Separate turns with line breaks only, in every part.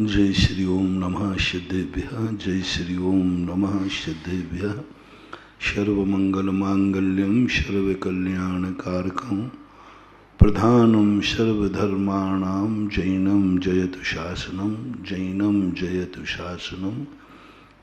जय श्री ओम नमः सिद्धेभ्यः। जय श्री ओम नमः सिद्धेभ्यः। सर्वमंगलमांगल्यं सर्वकल्याणकारकं प्रधानं सर्वधर्माणां जैनं जयतु शासनं। जैनं जयतु शासनं।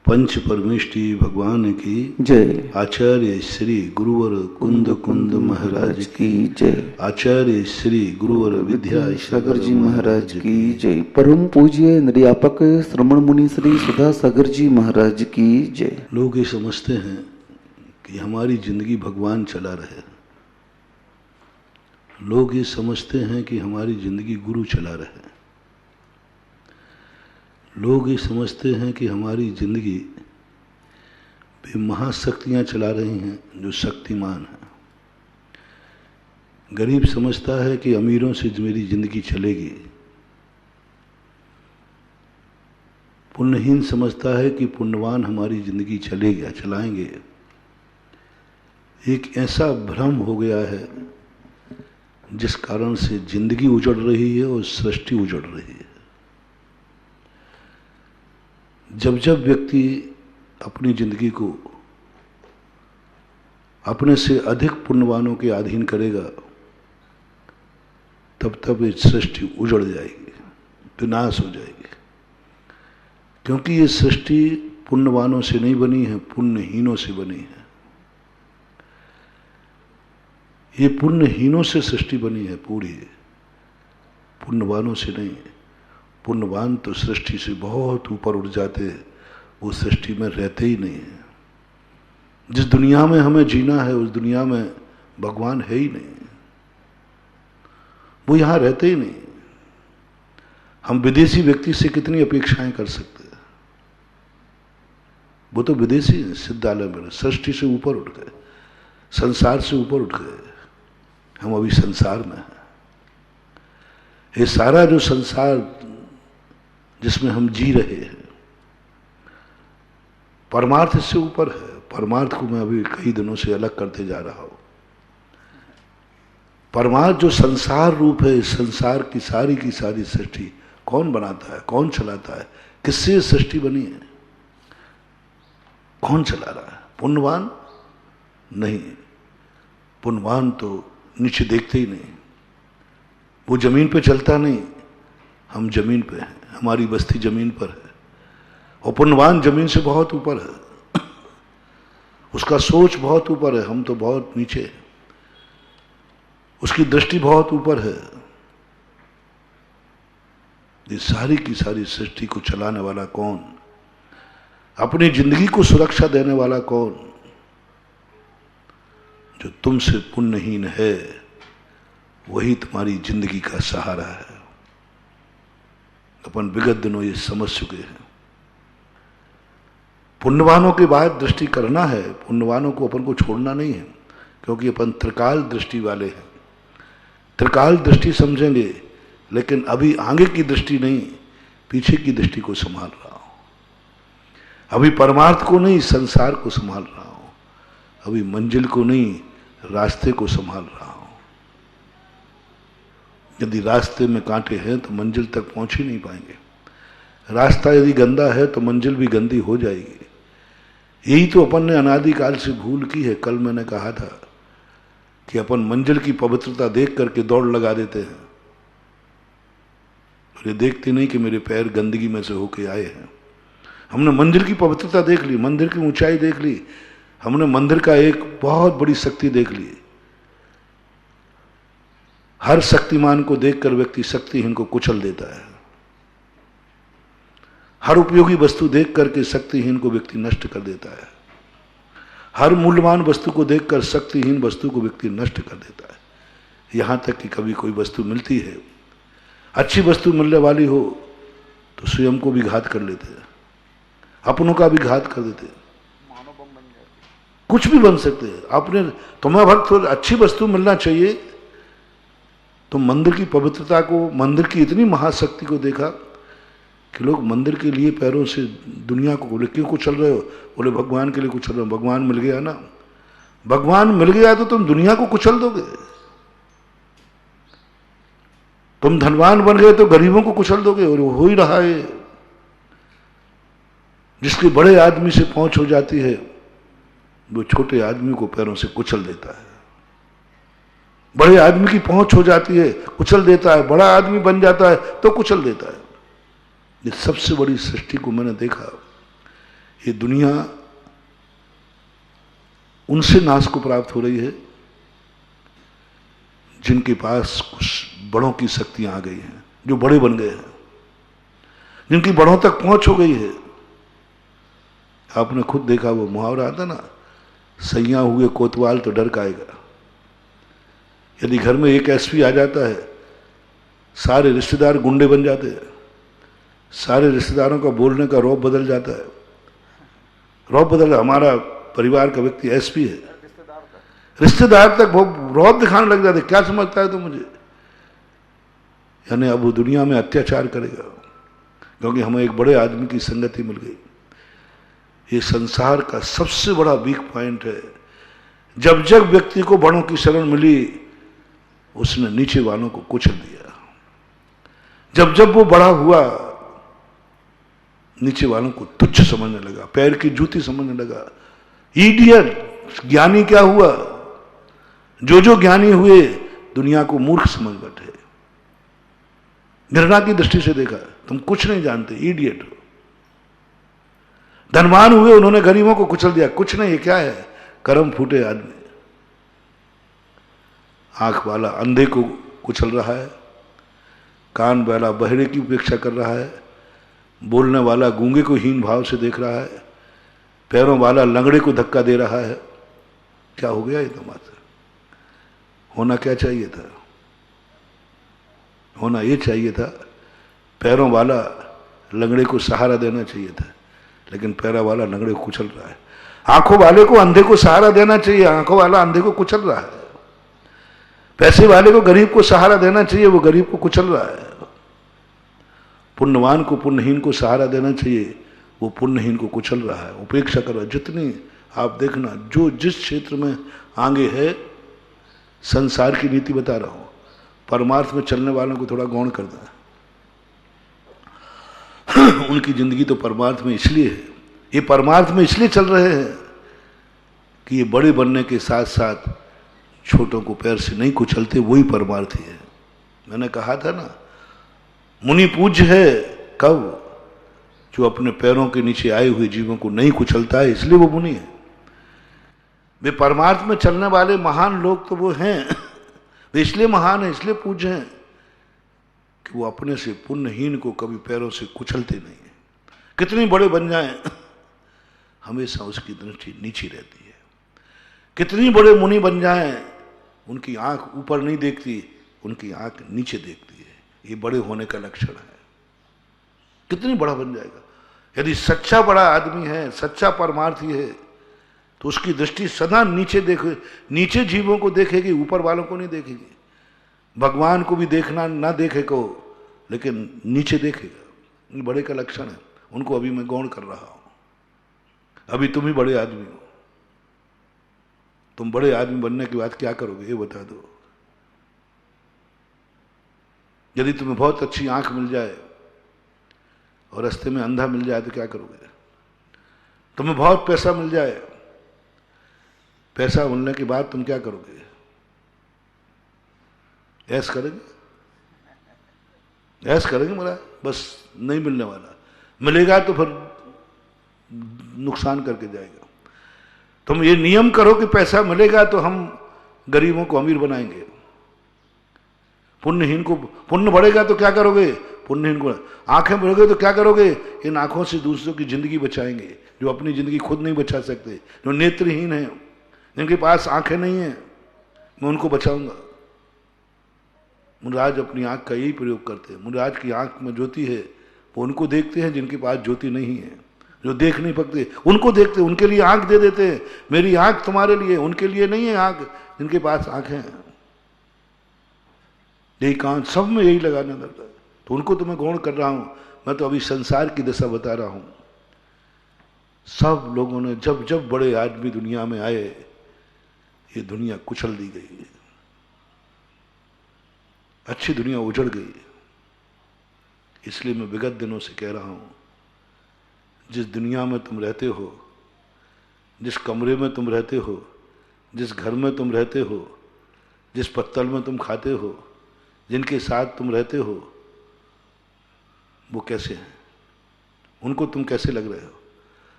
पंच परमेष्टि भगवान की
जय।
आचार्य श्री गुरुवर कुंद कुंद महाराज की
जय।
आचार्य श्री गुरुवर विद्यासागर
जी महाराज की जय। परम पूज्य निर्यापक श्रमण मुनि श्री सुधा सागर जी महाराज की जय।
लोग ये समझते हैं कि हमारी जिंदगी भगवान चला रहे। लोग ये समझते हैं कि हमारी जिंदगी गुरु चला रहे। लोग ये समझते हैं कि हमारी जिंदगी भी महाशक्तियाँ चला रही हैं जो शक्तिमान हैं। गरीब समझता है कि अमीरों से मेरी जिंदगी चलेगी। पुण्यहीन समझता है कि पुण्यवान हमारी जिंदगी चलेगा, चलाएंगे। एक ऐसा भ्रम हो गया है जिस कारण से जिंदगी उजड़ रही है और सृष्टि उजड़ रही है। जब जब व्यक्ति अपनी जिंदगी को अपने से अधिक पुण्यवानों के अधीन करेगा, तब तब ये सृष्टि उजड़ जाएगी, विनाश हो जाएगी। क्योंकि ये सृष्टि पुण्यवानों से नहीं बनी है, पुण्यहीनों से बनी है। ये पुण्यहीनों से सृष्टि बनी है पूरी, पुण्यवानों से नहीं है। पुण्यवान तो सृष्टि से बहुत ऊपर उठ जाते हैं, वो सृष्टि में रहते ही नहीं है। जिस दुनिया में हमें जीना है उस दुनिया में भगवान है ही नहीं, वो यहाँ रहते ही नहीं। हम विदेशी व्यक्ति से कितनी अपेक्षाएं कर सकते हैं? वो तो विदेशी है, सिद्धालय में सृष्टि से ऊपर उठ गए, संसार से ऊपर उठ गए। हम अभी संसार में हैं। ये सारा जो संसार जिसमें हम जी रहे हैं, परमार्थ से ऊपर है। परमार्थ को मैं अभी कई दिनों से अलग करते जा रहा हूं। परमार्थ जो संसार रूप है, इस संसार की सारी सृष्टि कौन बनाता है, कौन चलाता है, किससे सृष्टि बनी है, कौन चला रहा है? पुण्यवान नहीं। पुण्यवान तो नीचे देखते ही नहीं, वो जमीन पे चलता नहीं। हम जमीन पे हैं, हमारी बस्ती जमीन पर है, और पुण्यवान जमीन से बहुत ऊपर है। उसका सोच बहुत ऊपर है, हम तो बहुत नीचे हैं। उसकी दृष्टि बहुत ऊपर है। ये सारी की सारी सृष्टि को चलाने वाला कौन? अपनी जिंदगी को सुरक्षा देने वाला कौन? जो तुमसे पुण्यहीन है वही तुम्हारी जिंदगी का सहारा है। अपन विगत दिनों ये समझ चुके हैं। पुण्यवानों के बाद दृष्टि करना है, पुण्यवानों को अपन को छोड़ना नहीं है, क्योंकि अपन त्रिकाल दृष्टि वाले हैं। त्रिकाल दृष्टि समझेंगे, लेकिन अभी आगे की दृष्टि नहीं, पीछे की दृष्टि को संभाल रहा हूं। अभी परमार्थ को नहीं, संसार को संभाल रहा हूं। अभी मंजिल को नहीं, रास्ते को संभाल रहा हूं। यदि रास्ते में कांटे हैं तो मंजिल तक पहुंच ही नहीं पाएंगे। रास्ता यदि गंदा है तो मंजिल भी गंदी हो जाएगी। यही तो अपन ने अनादिकाल से भूल की है। कल मैंने कहा था कि अपन मंजिल की पवित्रता देख करके दौड़ लगा देते हैं, और ये देखते नहीं कि मेरे पैर गंदगी में से होके आए हैं। हमने मंदिर की पवित्रता देख ली, मंदिर की ऊंचाई देख ली, हमने मंदिर का एक बहुत बड़ी शक्ति देख ली। हर शक्तिमान को देखकर व्यक्ति शक्तिहीन को कुचल देता है। हर उपयोगी वस्तु देख करके शक्तिहीन को व्यक्ति नष्ट कर देता है। हर मूल्यवान वस्तु को देखकर शक्तिहीन वस्तु को व्यक्ति नष्ट कर देता है। यहां तक कि कभी कोई वस्तु मिलती है, अच्छी वस्तु मिलने वाली हो तो स्वयं को भी घात कर लेते हैं, अपनों का भी घात कर देते हैं। कुछ भी बन सकते हैं। अपने तुम्हें भक्त अच्छी वस्तु मिलना चाहिए, तो मंदिर की पवित्रता को, मंदिर की इतनी महाशक्ति को देखा कि लोग मंदिर के लिए पैरों से दुनिया को बोले, क्यों कुचल रहे हो? बोले भगवान के लिए कुचल रहे हो। भगवान मिल गया ना, भगवान मिल गया तो तुम दुनिया को कुचल दोगे। तुम धनवान बन गए तो गरीबों को कुचल दोगे, और हो ही रहा है। जिसके बड़े आदमी से पहुंच हो जाती है वो छोटे आदमी को पैरों से कुचल देता है। बड़े आदमी की पहुंच हो जाती है कुचल देता है, बड़ा आदमी बन जाता है तो कुचल देता है। ये सबसे बड़ी सृष्टि को मैंने देखा। ये दुनिया उनसे नाश को प्राप्त हो रही है जिनके पास कुछ बड़ों की शक्तियां आ गई हैं, जो बड़े बन गए हैं, जिनकी बड़ों तक पहुंच हो गई है। आपने खुद देखा वो मुहावरा आता ना, सैया हुए कोतवाल तो डर खाएगा। यदि घर में एक एसपी आ जाता है सारे रिश्तेदार गुंडे बन जाते हैं, सारे रिश्तेदारों का बोलने का रौब बदल जाता है। रौब बदल, हमारा परिवार का व्यक्ति एसपी है, रिश्तेदार तक वो रौब दिखाने लग जाते, क्या समझता है तो मुझे, यानी अब वो दुनिया में अत्याचार करेगा क्योंकि हमें एक बड़े आदमी की संगति मिल गई। ये संसार का सबसे बड़ा वीक पॉइंट है। जब जब व्यक्ति को बड़ों की शरण मिली उसने नीचे वालों को कुचल दिया। जब जब वो बड़ा हुआ नीचे वालों को तुच्छ समझने लगा, पैर की जूती समझने लगा। इडियट। ज्ञानी क्या हुआ? जो जो ज्ञानी हुए दुनिया को मूर्ख समझ बैठे, घृणा की दृष्टि से देखा, तुम कुछ नहीं जानते, इडियट हो। धनवान हुए उन्होंने गरीबों को कुचल दिया, कुछ नहीं, ये क्या है, कर्म फूटे आदमी। आंख वाला अंधे को कुचल रहा है, कान वाला बहरे की उपेक्षा कर रहा है, बोलने वाला गूंगे को हीन भाव से देख रहा है, पैरों वाला लंगड़े को धक्का दे रहा है। क्या हो गया ये तमाशा? होना क्या चाहिए था? होना ये चाहिए था पैरों वाला लंगड़े को सहारा देना चाहिए था, लेकिन पैरा वाला लंगड़े को कुचल रहा है। आंखों वाले को अंधे को सहारा देना चाहिए, आंखों वाला अंधे को कुचल रहा है। पैसे वाले को गरीब को सहारा देना चाहिए, वो गरीब को कुचल रहा है। पुण्यवान को पुण्यहीन को सहारा देना चाहिए, वो पुण्यहीन को कुचल रहा है, उपेक्षा कर रहा है। जितनी आप देखना, जो जिस क्षेत्र में आगे है, संसार की नीति बता रहा हूं, परमार्थ में चलने वालों को थोड़ा गौण करना है। उनकी जिंदगी तो परमार्थ में इसलिए है, ये परमार्थ में इसलिए चल रहे हैं कि ये बड़े बनने के साथ साथ छोटों को पैर से नहीं कुचलते, वही परमार्थी है। मैंने कहा था ना, मुनि पूज्य है कब? जो अपने पैरों के नीचे आए हुए जीवों को नहीं कुचलता है, इसलिए वो मुनि है। वे परमार्थ में चलने वाले महान लोग तो वो हैं, वे इसलिए महान है, इसलिए पूज्य हैं कि वो अपने से पुण्यहीन को कभी पैरों से कुचलते नहीं है। कितनी बड़े बन जाएं, हमेशा उसकी दृष्टि नीची रहती है। कितनी बड़े मुनि बन जाएं, उनकी आंख ऊपर नहीं देखती, उनकी आंख नीचे देखती है। ये बड़े होने का लक्षण है। कितनी बड़ा बन जाएगा? यदि सच्चा बड़ा आदमी है, सच्चा परमार्थी है, तो उसकी दृष्टि सदा नीचे देखे, नीचे जीवों को देखेगी, ऊपर वालों को नहीं देखेगी। भगवान को भी देखना ना देखे को, लेकिन नीचे देखेगा। ये बड़े का लक्षण है। उनको अभी मैं गौण कर रहा हूं। अभी तुम ही बड़े आदमी हो। तुम बड़े आदमी बनने के बाद क्या करोगे ये बता दो। यदि तुम्हें बहुत अच्छी आंख मिल जाए और रास्ते में अंधा मिल जाए तो क्या करोगे? तुम्हें बहुत पैसा मिल जाए, पैसा मिलने के बाद तुम क्या करोगे? ऐश करेंगे? ऐश करेंगे मेरा, बस नहीं मिलने वाला, मिलेगा तो फिर नुकसान करके जाएगा। तुम ये नियम करो कि पैसा मिलेगा तो हम गरीबों को अमीर बनाएंगे। पुण्यहीन को, पुण्य बढ़ेगा तो क्या करोगे? पुण्यहीन को, आंखें बढ़ोगे तो क्या करोगे? इन आंखों से दूसरों की जिंदगी बचाएंगे, जो अपनी जिंदगी खुद नहीं बचा सकते, जो नेत्रहीन है, जिनके पास आंखें नहीं है, मैं उनको बचाऊंगा। मुराज अपनी आंख का यही प्रयोग करते हैं। मुराज की आंख में ज्योति है, वो उनको देखते हैं जिनके पास ज्योति नहीं है, जो देख नहीं सकते, उनको देखते, उनके लिए आंख दे देते हैं। मेरी आंख तुम्हारे लिए, उनके लिए नहीं है आंख जिनके पास आंखें हैं। यही कांच सब में यही लगाना लगता है। तो उनको तो मैं गौण कर रहा हूं, मैं तो अभी संसार की दशा बता रहा हूं। सब लोगों ने जब जब बड़े आदमी दुनिया में आए, ये दुनिया कुचल दी गई, अच्छी दुनिया उजड़ गई। इसलिए मैं विगत दिनों से कह रहा हूं, जिस दुनिया में तुम रहते हो, जिस कमरे में तुम रहते हो, जिस घर में तुम रहते हो, जिस पत्तल में तुम खाते हो, जिनके साथ तुम रहते हो, वो कैसे हैं? उनको तुम कैसे लग रहे हो?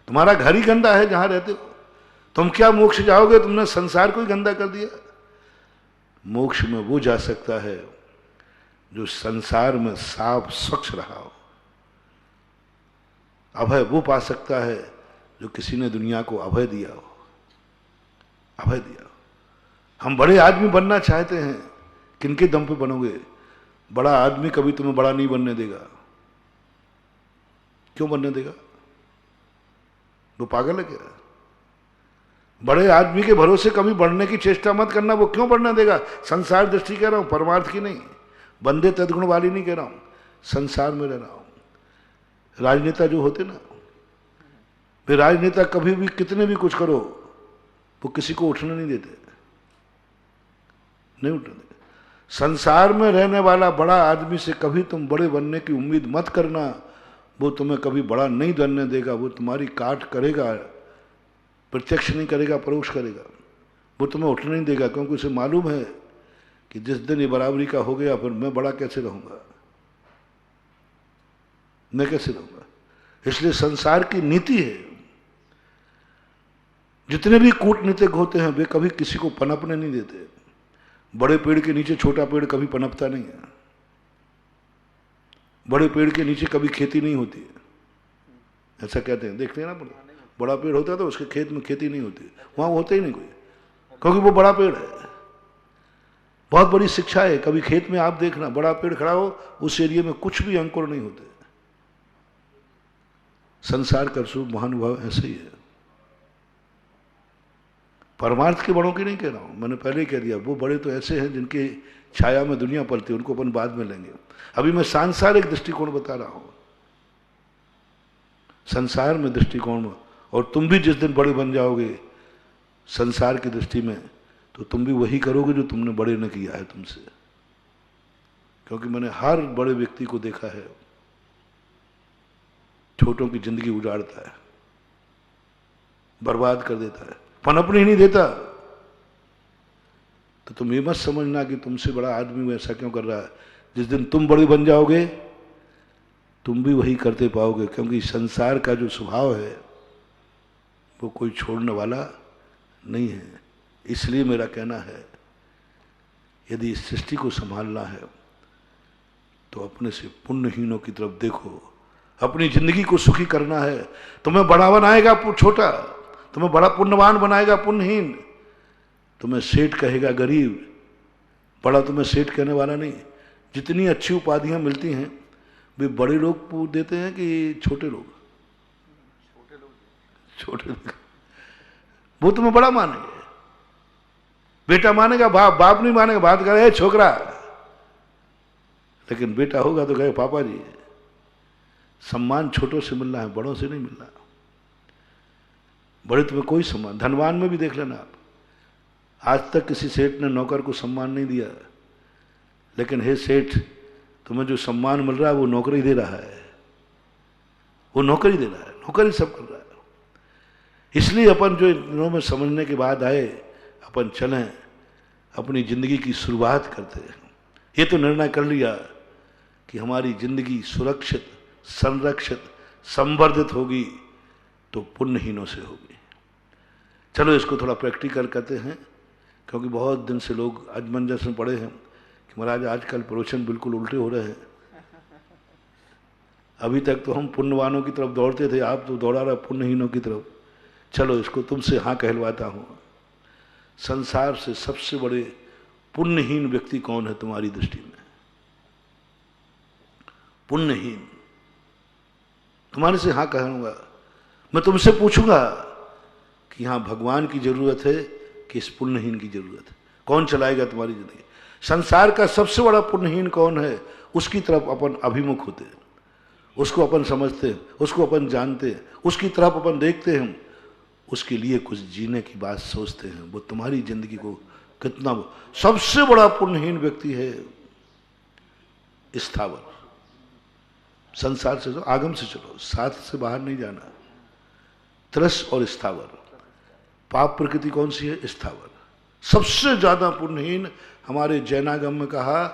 तुम्हारा घर ही गंदा है जहां रहते हो। तुम क्या मोक्ष जाओगे? तुमने संसार को ही गंदा कर दिया। मोक्ष में वो जा सकता है जो संसार में साफ स्वच्छ रहा हो। अभय वो पा सकता है जो किसी ने दुनिया को अभय दिया हो, अभय दिया हो। हम बड़े आदमी बनना चाहते हैं, किनके दम पे बनोगे? बड़ा आदमी कभी तुम्हें बड़ा नहीं बनने देगा। क्यों बनने देगा? वो पागल है क्या? बड़े आदमी के भरोसे कभी बढ़ने की चेष्टा मत करना। वो क्यों बढ़ने देगा? संसार दृष्टि कह रहा हूं, परमार्थ की नहीं। बंदे तदगुण वाली नहीं कह रहा हूं, संसार में रह रहा हूं। राजनेता जो होते ना, वे राजनेता कभी भी कितने भी कुछ करो, वो किसी को उठने नहीं देते, नहीं उठने देते। संसार में रहने वाला बड़ा आदमी से कभी तुम बड़े बनने की उम्मीद मत करना। वो तुम्हें कभी बड़ा नहीं बनने देगा। वो तुम्हारी काट करेगा, प्रत्यक्ष नहीं करेगा, परोक्ष करेगा। वो तुम्हें उठने नहीं देगा, क्योंकि उसे मालूम है कि जिस दिन ये बराबरी का हो गया, फिर मैं बड़ा कैसे रहूंगा, मैं कैसे रहूंगा। इसलिए संसार की नीति है, जितने भी कूटनीतिक होते हैं वे कभी किसी को पनपने नहीं देते। बड़े पेड़ के नीचे छोटा पेड़ कभी पनपता नहीं है। बड़े पेड़ के नीचे कभी खेती नहीं होती है, ऐसा कहते हैं, देखते हैं ना। बड़ा पेड़ होता है तो उसके खेत में खेती नहीं होती, वहां होता ही नहीं कोई, क्योंकि वो बड़ा पेड़ है। बहुत बड़ी शिक्षा है। कभी खेत में आप देखना, बड़ा पेड़ खड़ा हो, उस एरिया में कुछ भी अंकुर नहीं होते। संसार का स्वरूप महानुभाव ऐसे ही है। परमार्थ के बड़ों की नहीं कह रहा हूं, मैंने पहले ही कह दिया। वो बड़े तो ऐसे हैं जिनकी छाया में दुनिया पलती है, उनको अपन बाद में लेंगे। अभी मैं सांसारिक दृष्टिकोण बता रहा हूं, संसार में दृष्टिकोण में। और तुम भी जिस दिन बड़े बन जाओगे संसार की दृष्टि में, तो तुम भी वही करोगे जो तुमने बड़े ने किया है तुमसे। क्योंकि मैंने हर बड़े व्यक्ति को देखा है, छोटों की जिंदगी उजाड़ता है, बर्बाद कर देता है, पनपने ही नहीं देता। तो तुम ये मत समझना कि तुमसे बड़ा आदमी वो ऐसा क्यों कर रहा है। जिस दिन तुम बड़े बन जाओगे तुम भी वही करते पाओगे, क्योंकि संसार का जो स्वभाव है वो कोई छोड़ने वाला नहीं है। इसलिए मेरा कहना है, यदि इस सृष्टि को संभालना है तो अपने से पुण्यहीनों की तरफ देखो। अपनी जिंदगी को सुखी करना है। तुम्हें बड़ा बनाएगा छोटा, तुम्हें बड़ा पुण्यवान बनाएगा पुण्यहीन, तुम्हें सेठ कहेगा गरीब, बड़ा तुम्हें सेठ कहने वाला नहीं। जितनी अच्छी उपाधियां मिलती हैं वे बड़े लोग देते हैं कि छोटे लोग? छोटे लोग। वो तुम्हें बड़ा मानेंगे। बेटा मानेगा बाप, बाप नहीं मानेगा, बात करे छोकरा। लेकिन बेटा होगा तो कहे पापा जी। सम्मान छोटों से मिलना है, बड़ों से नहीं मिलना। बड़े तुम्हें कोई सम्मान, धनवान में भी देख लेना आप, आज तक किसी सेठ ने नौकर को सम्मान नहीं दिया। लेकिन हे सेठ, तुम्हें जो सम्मान मिल रहा है वो नौकर ही दे रहा है, वो नौकर ही दे रहा है, नौकर ही सब कर रहा है। इसलिए अपन जो इन दिनों में समझने के बाद आए, अपन चलें, अपनी जिंदगी की शुरुआत करते हैं। ये तो निर्णय कर लिया कि हमारी जिंदगी सुरक्षित, संरक्षित, संवर्धित होगी तो पुण्यहीनों से होगी। चलो इसको थोड़ा प्रैक्टिकल करते हैं, क्योंकि बहुत दिन से लोग अजमंजस में पड़े हैं कि महाराज आजकल प्रवचन बिल्कुल उल्टे हो रहे हैं। अभी तक तो हम पुण्यवानों की तरफ दौड़ते थे, आप तो दौड़ा रहे पुण्यहीनों की तरफ। चलो इसको तुमसे हाँ कहलवाता हूं। संसार से सबसे बड़े पुण्यहीन व्यक्ति कौन है तुम्हारी दृष्टि में? पुण्यहीन। तुम्हारे से हाँ कहूंगा, मैं तुमसे पूछूंगा कि हाँ भगवान की जरूरत है कि इस पुण्यहीन की जरूरत है? कौन चलाएगा तुम्हारी जिंदगी? संसार का सबसे बड़ा पुण्यहीन कौन है, उसकी तरफ अपन अभिमुख होते हैं, उसको अपन समझते हैं, उसको अपन जानते हैं, उसकी तरफ अपन देखते हैं, उसके लिए कुछ जीने की बात सोचते हैं। वो तुम्हारी जिंदगी को कितना, सबसे बड़ा पुण्यहीन व्यक्ति है स्थावर। संसार से चलो, आगम से चलो, साथ से बाहर नहीं जाना। त्रस और स्थावर। पाप प्रकृति कौन सी है? स्थावर। सबसे ज्यादा पुण्यहीन हमारे जैनागम में कहा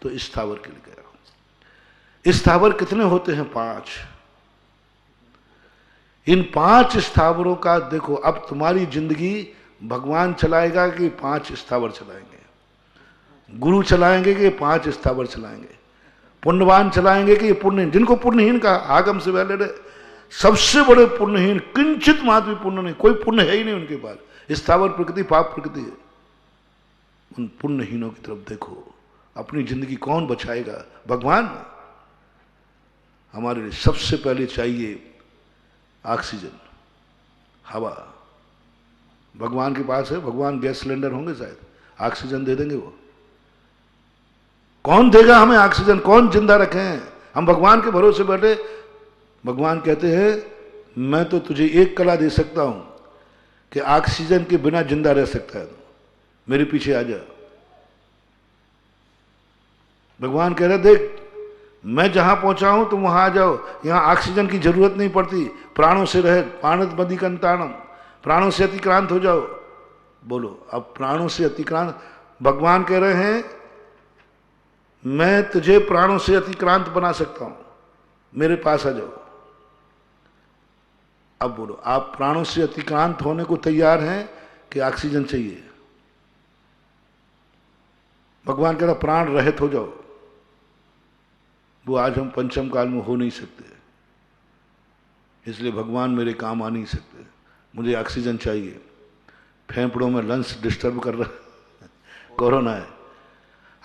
तो स्थावर के लिए गया। स्थावर कितने होते हैं? 5। इन 5 स्थावरों का देखो, अब तुम्हारी जिंदगी भगवान चलाएगा कि 5 स्थावर चलाएंगे? गुरु चलाएंगे कि 5 स्थावर चलाएंगे? पुण्यवान चलाएंगे कि पुण्य? जिनको पुण्यहीन कहा आगम से पहले, सबसे बड़े पुण्यहीन, किंचित मात्र भी पुण्य नहीं, कोई पुण्य है ही नहीं उनके पास। स्थावर प्रकृति पाप प्रकृति है। उन पुण्यहीनों की तरफ देखो। अपनी जिंदगी कौन बचाएगा? भगवान। हमारे लिए सबसे पहले चाहिए ऑक्सीजन, हवा। भगवान के पास है, भगवान गैस सिलेंडर होंगे शायद, ऑक्सीजन दे देंगे वो। कौन देगा हमें ऑक्सीजन? कौन जिंदा रखें? हम भगवान के भरोसे बैठे। भगवान कहते हैं मैं तो तुझे एक कला दे सकता हूं कि ऑक्सीजन के बिना जिंदा रह सकता है, मेरे पीछे आ जा। भगवान कह रहे देख, मैं जहां पहुंचा हूं तुम वहां आ जाओ। यहां ऑक्सीजन की जरूरत नहीं पड़ती, प्राणों से रहे, प्राणत बदी कंताणम, प्राणों से अतिक्रांत हो जाओ। बोलो, अब प्राणों से अतिक्रांत, भगवान कह रहे हैं मैं तुझे प्राणों से अतिक्रांत बना सकता हूं, मेरे पास आ जाओ। अब बोलो, आप प्राणों से अतिक्रांत होने को तैयार हैं कि ऑक्सीजन चाहिए? भगवान कह रहा प्राण रहित हो जाओ। वो आज हम पंचम काल में हो नहीं सकते, इसलिए भगवान मेरे काम आ नहीं सकते, मुझे ऑक्सीजन चाहिए। फेफड़ों में लंग्स डिस्टर्ब कर रहा है, कोरोना है।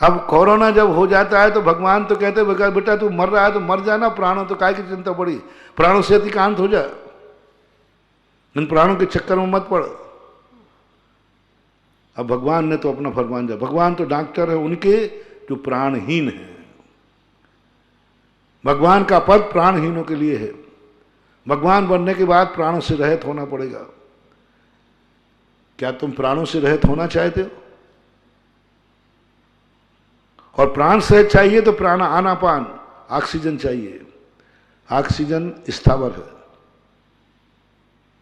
अब कोरोना जब हो जाता है तो भगवान तो कहते हैं बेटा तू मर रहा है तो मर जाना, प्राणों तो काय की चिंता पड़ी, प्राणों से अतिक्रांत हो जा, इन प्राणों के चक्कर में मत पड़। अब भगवान ने तो अपना फरमान दिया। भगवान तो डॉक्टर है उनके जो प्राणहीन है। भगवान का पद प्राणहीनों के लिए है। भगवान बनने के बाद प्राणों से रहित होना पड़ेगा। क्या तुम प्राणों से रहित होना चाहते हो? और प्राण से चाहिए तो प्राण आनापान, ऑक्सीजन चाहिए। ऑक्सीजन स्थावर है,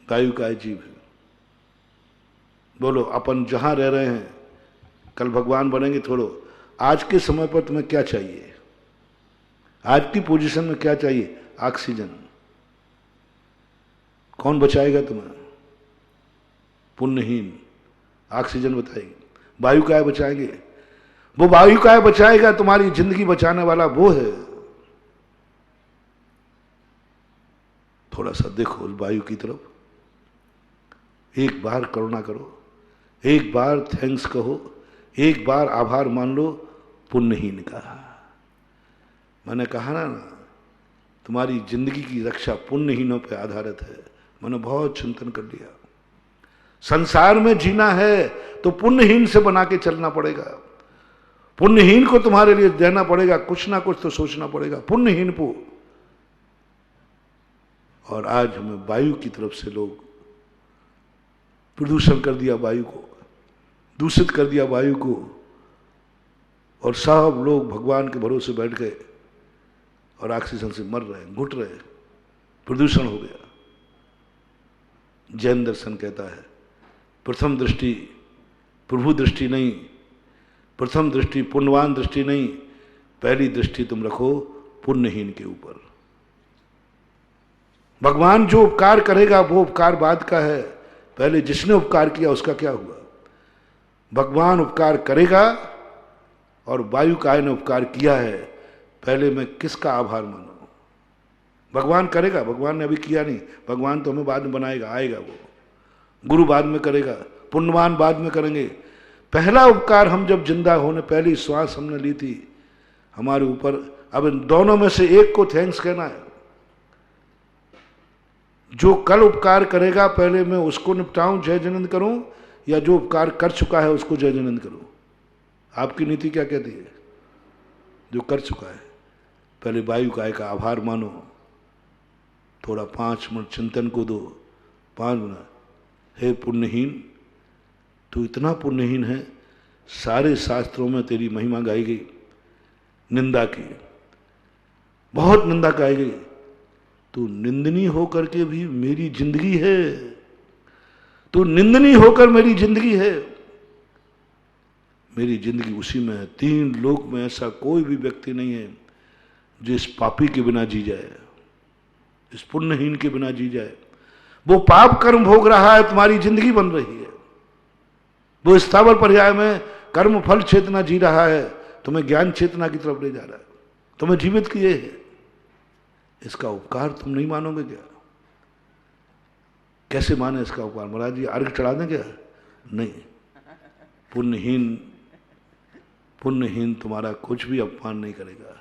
वायु का जीव है। बोलो, अपन जहां रह रहे हैं, कल भगवान बनेंगे थोड़ो। आज के समय पर तुम्हें क्या चाहिए? आज की पोजीशन में क्या चाहिए? ऑक्सीजन। कौन बचाएगा तुम्हें? पुण्यहीन। ऑक्सीजन बताएगी। वायु काय बचाएंगे? वो वायु काय बचाएगा? तुम्हारी जिंदगी बचाने वाला वो है। थोड़ा सा देखो उस वायु की तरफ, एक बार करुणा करो, एक बार थैंक्स कहो, एक बार आभार मान लो। पुण्यहीन का मैंने कहा ना, तुम्हारी जिंदगी की रक्षा पुण्यहीनों पर आधारित है। मैंने बहुत चिंतन कर लिया। संसार में जीना है तो पुण्यहीन से बना के चलना पड़ेगा। पुण्यहीन को तुम्हारे लिए देना पड़ेगा, कुछ ना कुछ तो सोचना पड़ेगा। पुण्यहीन को। और आज हमें वायु की तरफ से लोग प्रदूषण कर दिया, वायु को दूषित कर दिया, वायु को। और सब लोग भगवान के भरोसे बैठ गए और ऑक्सीजन से मर रहे हैं, घुट रहे हैं, प्रदूषण हो गया। जैन दर्शन कहता है प्रथम दृष्टि प्रभु दृष्टि नहीं, प्रथम दृष्टि पुण्यवान दृष्टि नहीं, पहली दृष्टि तुम रखो पुण्यहीन के ऊपर। भगवान जो उपकार करेगा वो उपकार बाद का है, पहले जिसने उपकार किया उसका क्या हुआ। भगवान उपकार करेगा और वायु काय ने उपकार किया है, पहले मैं किसका आभार मानूं। भगवान करेगा, भगवान ने अभी किया नहीं, भगवान तो हमें बाद में बनाएगा, आएगा वो। गुरु बाद में करेगा, पुण्यवान बाद में करेंगे। पहला उपकार हम जब जिंदा होने पहली श्वास हमने ली थी हमारे ऊपर, अब इन दोनों में से एक को थैंक्स कहना है। जो कल उपकार करेगा पहले मैं उसको निपटाऊं, जय जयनंद करूं, या जो उपकार कर चुका है उसको जय जयनंद करूं। आपकी नीति क्या कहती है? जो कर चुका है पहले वायु काय का आभार मानो, थोड़ा 5 मिनट चिंतन को दो, 5 मिनट। हे पुण्यहीन, तू इतना पुण्यहीन है, सारे शास्त्रों में तेरी महिमा गाई गई, निंदा की, बहुत निंदा गाई गई। तू निंदनीय होकर के भी मेरी जिंदगी है, तू निंदनीय होकर मेरी जिंदगी है। मेरी जिंदगी उसी में है। 3 लोक में ऐसा कोई भी व्यक्ति नहीं है जो इस पापी के बिना जी जाए, इस पुण्यहीन के बिना जी जाए। वो पाप कर्म भोग रहा है, तुम्हारी जिंदगी बन रही है। वो स्थावर पर्याय में कर्म फल चेतना जी रहा है, तुम्हें ज्ञान चेतना की तरफ ले जा रहा है, तुम्हें जीवित किए है। इसका उपकार तुम नहीं मानोगे क्या? कैसे माने इसका उपकार? महाराज जी अर्घ चढ़ा दें क्या? नहीं। पुण्यहीन तुम्हारा कुछ भी अपमान नहीं करेगा।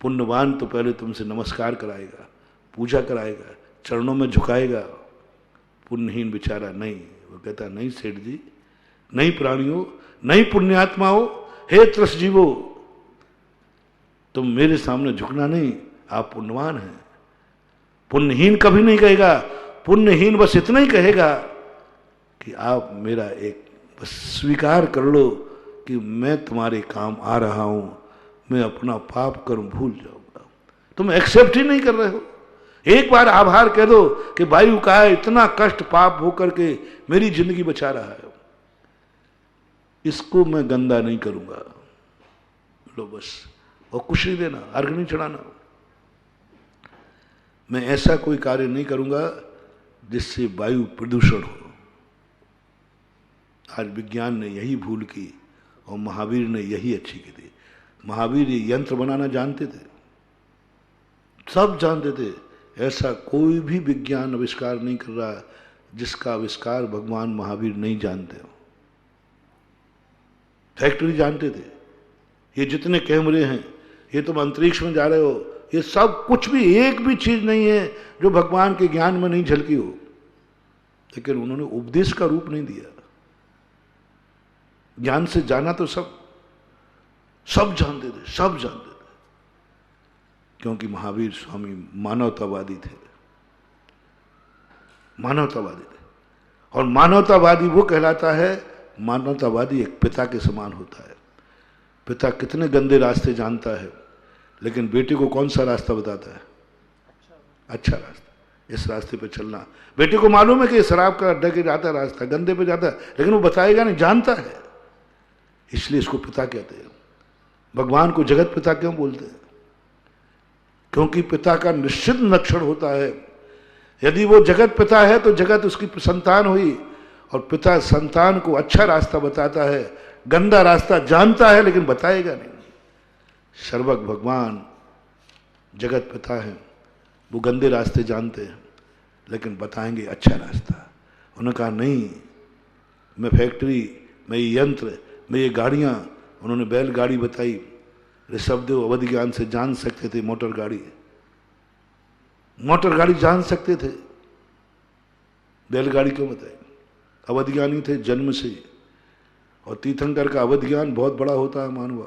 पुण्यवान तो पहले तुमसे नमस्कार कराएगा, पूजा कराएगा, चरणों में झुकाएगा। पुण्यहीन बेचारा नहीं, वो कहता नहीं सेठ जी, नहीं प्राणियों, नहीं पुण्यात्माओं, हे त्रस जीवो, तुम मेरे सामने झुकना नहीं, आप पुण्यवान हैं। पुण्यहीन कभी नहीं कहेगा। पुण्यहीन बस इतना ही कहेगा कि आप मेरा एक बस स्वीकार कर लो कि मैं तुम्हारे काम आ रहा हूं, मैं अपना पाप कर्म भूल जाऊंगा। तुम एक्सेप्ट ही नहीं कर रहे हो। एक बार आभार कह दो कि वायु का इतना कष्ट पाप होकर के मेरी जिंदगी बचा रहा है, इसको मैं गंदा नहीं करूंगा। लो बस, और कुछ नहीं देना, अर्घ नहीं चढ़ाना। मैं ऐसा कोई कार्य नहीं करूंगा जिससे वायु प्रदूषण हो। आज विज्ञान ने यही भूल की और महावीर ने यही अच्छी की थी। महावीर ये यंत्र बनाना जानते थे, सब जानते थे। ऐसा कोई भी विज्ञान आविष्कार नहीं कर रहा जिसका आविष्कार भगवान महावीर नहीं जानते हो। फैक्ट्री जानते थे, ये जितने कैमरे हैं, ये तुम अंतरिक्ष में जा रहे हो, ये सब कुछ भी एक भी चीज नहीं है जो भगवान के ज्ञान में नहीं झलकी हो। लेकिन उन्होंने उपदेश का रूप नहीं दिया। ज्ञान से जाना तो सब जानते थे, सब जानते थे, क्योंकि महावीर स्वामी मानवतावादी थे। मानवतावादी थे, और मानवतावादी वो कहलाता है, मानवतावादी एक पिता के समान होता है। पिता कितने गंदे रास्ते जानता है, लेकिन बेटे को कौन सा रास्ता बताता है? अच्छा रास्ता, इस रास्ते पे चलना। बेटे को मालूम है कि शराब का अड्डा के जाता रास्ता, गंदे पे जाता है, लेकिन वो बताएगा नहीं, जानता है। इसलिए इसको पिता कहते हैं। भगवान को जगत पिता क्यों बोलते हैं? क्योंकि पिता का निश्चित लक्षण होता है। यदि वो जगत पिता है तो जगत उसकी संतान हुई, और पिता संतान को अच्छा रास्ता बताता है, गंदा रास्ता जानता है लेकिन बताएगा नहीं। सर्वज्ञ भगवान जगत पिता है, वो गंदे रास्ते जानते हैं लेकिन बताएंगे अच्छा रास्ता। उन्होंने कहा नहीं, मैं फैक्ट्री, मैं ये यंत्र, मैं ये गाड़ियाँ, उन्होंने बैलगाड़ी बताई। ऋषभदेव अवध ज्ञान से जान सकते थे मोटर गाड़ी जान सकते थे, बैलगाड़ी क्यों बताई? अवध ज्ञानी थे जन्म से, और तीर्थंकर का अवध ज्ञान बहुत बड़ा होता है मानवा।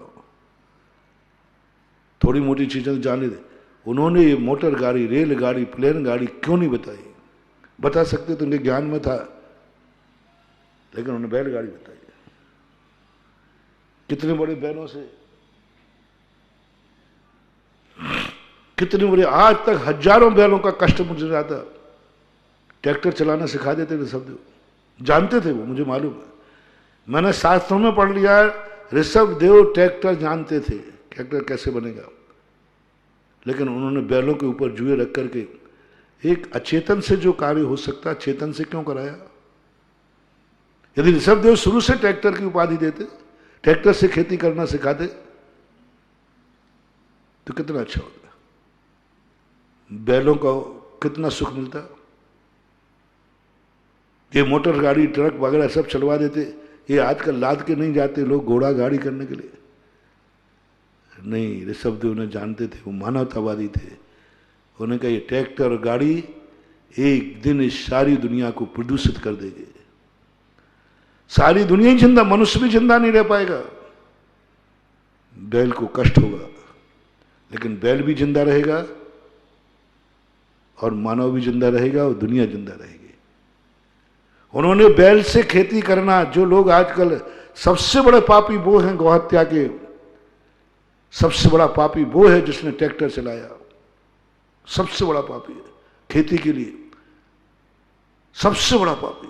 थोड़ी मोटी चीजें जाने दे। उन्होंने ये मोटर गाड़ी, रेलगाड़ी, प्लेन गाड़ी क्यों नहीं बताई? बता सकते तो उनके ज्ञान में था, लेकिन उन्होंने बैलगाड़ी बताई। कितने बड़े बैलों से, कितने बड़े, आज तक हजारों बैलों का कष्ट मुझे रहा था। ट्रैक्टर चलाना सिखा देते थे ऋषभदेव, जानते थे वो, मुझे मालूम है। मैंने शास्त्रों में पढ़ लिया, ऋषभदेव ट्रैक्टर जानते थे, ट्रैक्टर कैसे बनेगा। लेकिन उन्होंने बैलों के ऊपर जुए रख करके एक अचेतन से जो कार्य हो सकता, चेतन से क्यों कराया? यदि ऋषभदेव शुरू से ट्रैक्टर की उपाधि देते, ट्रैक्टर से खेती करना सिखाते, तो कितना अच्छा होता, बैलों का कितना सुख मिलता। ये मोटर गाड़ी, ट्रक वगैरह सब चलवा देते। ये आजकल लाद के नहीं जाते लोग घोड़ा गाड़ी करने के लिए। नहीं, ऋषभदेव ने जानते थे, वो मानवतावादी थे। उन्होंने कहा ये ट्रैक्टर गाड़ी एक दिन इस सारी दुनिया को प्रदूषित कर देगी। सारी दुनिया ही जिंदा, मनुष्य भी जिंदा नहीं रह पाएगा। बैल को कष्ट होगा, लेकिन बैल भी जिंदा रहेगा और मानव भी जिंदा रहेगा और दुनिया जिंदा रहेगी। उन्होंने बैल से खेती करना, जो लोग आजकल सबसे बड़े पापी वो हैं गौहत्या के, सबसे बड़ा पापी वो है जिसने ट्रैक्टर चलाया। सबसे बड़ा पापी है खेती के लिए, सबसे बड़ा पापी।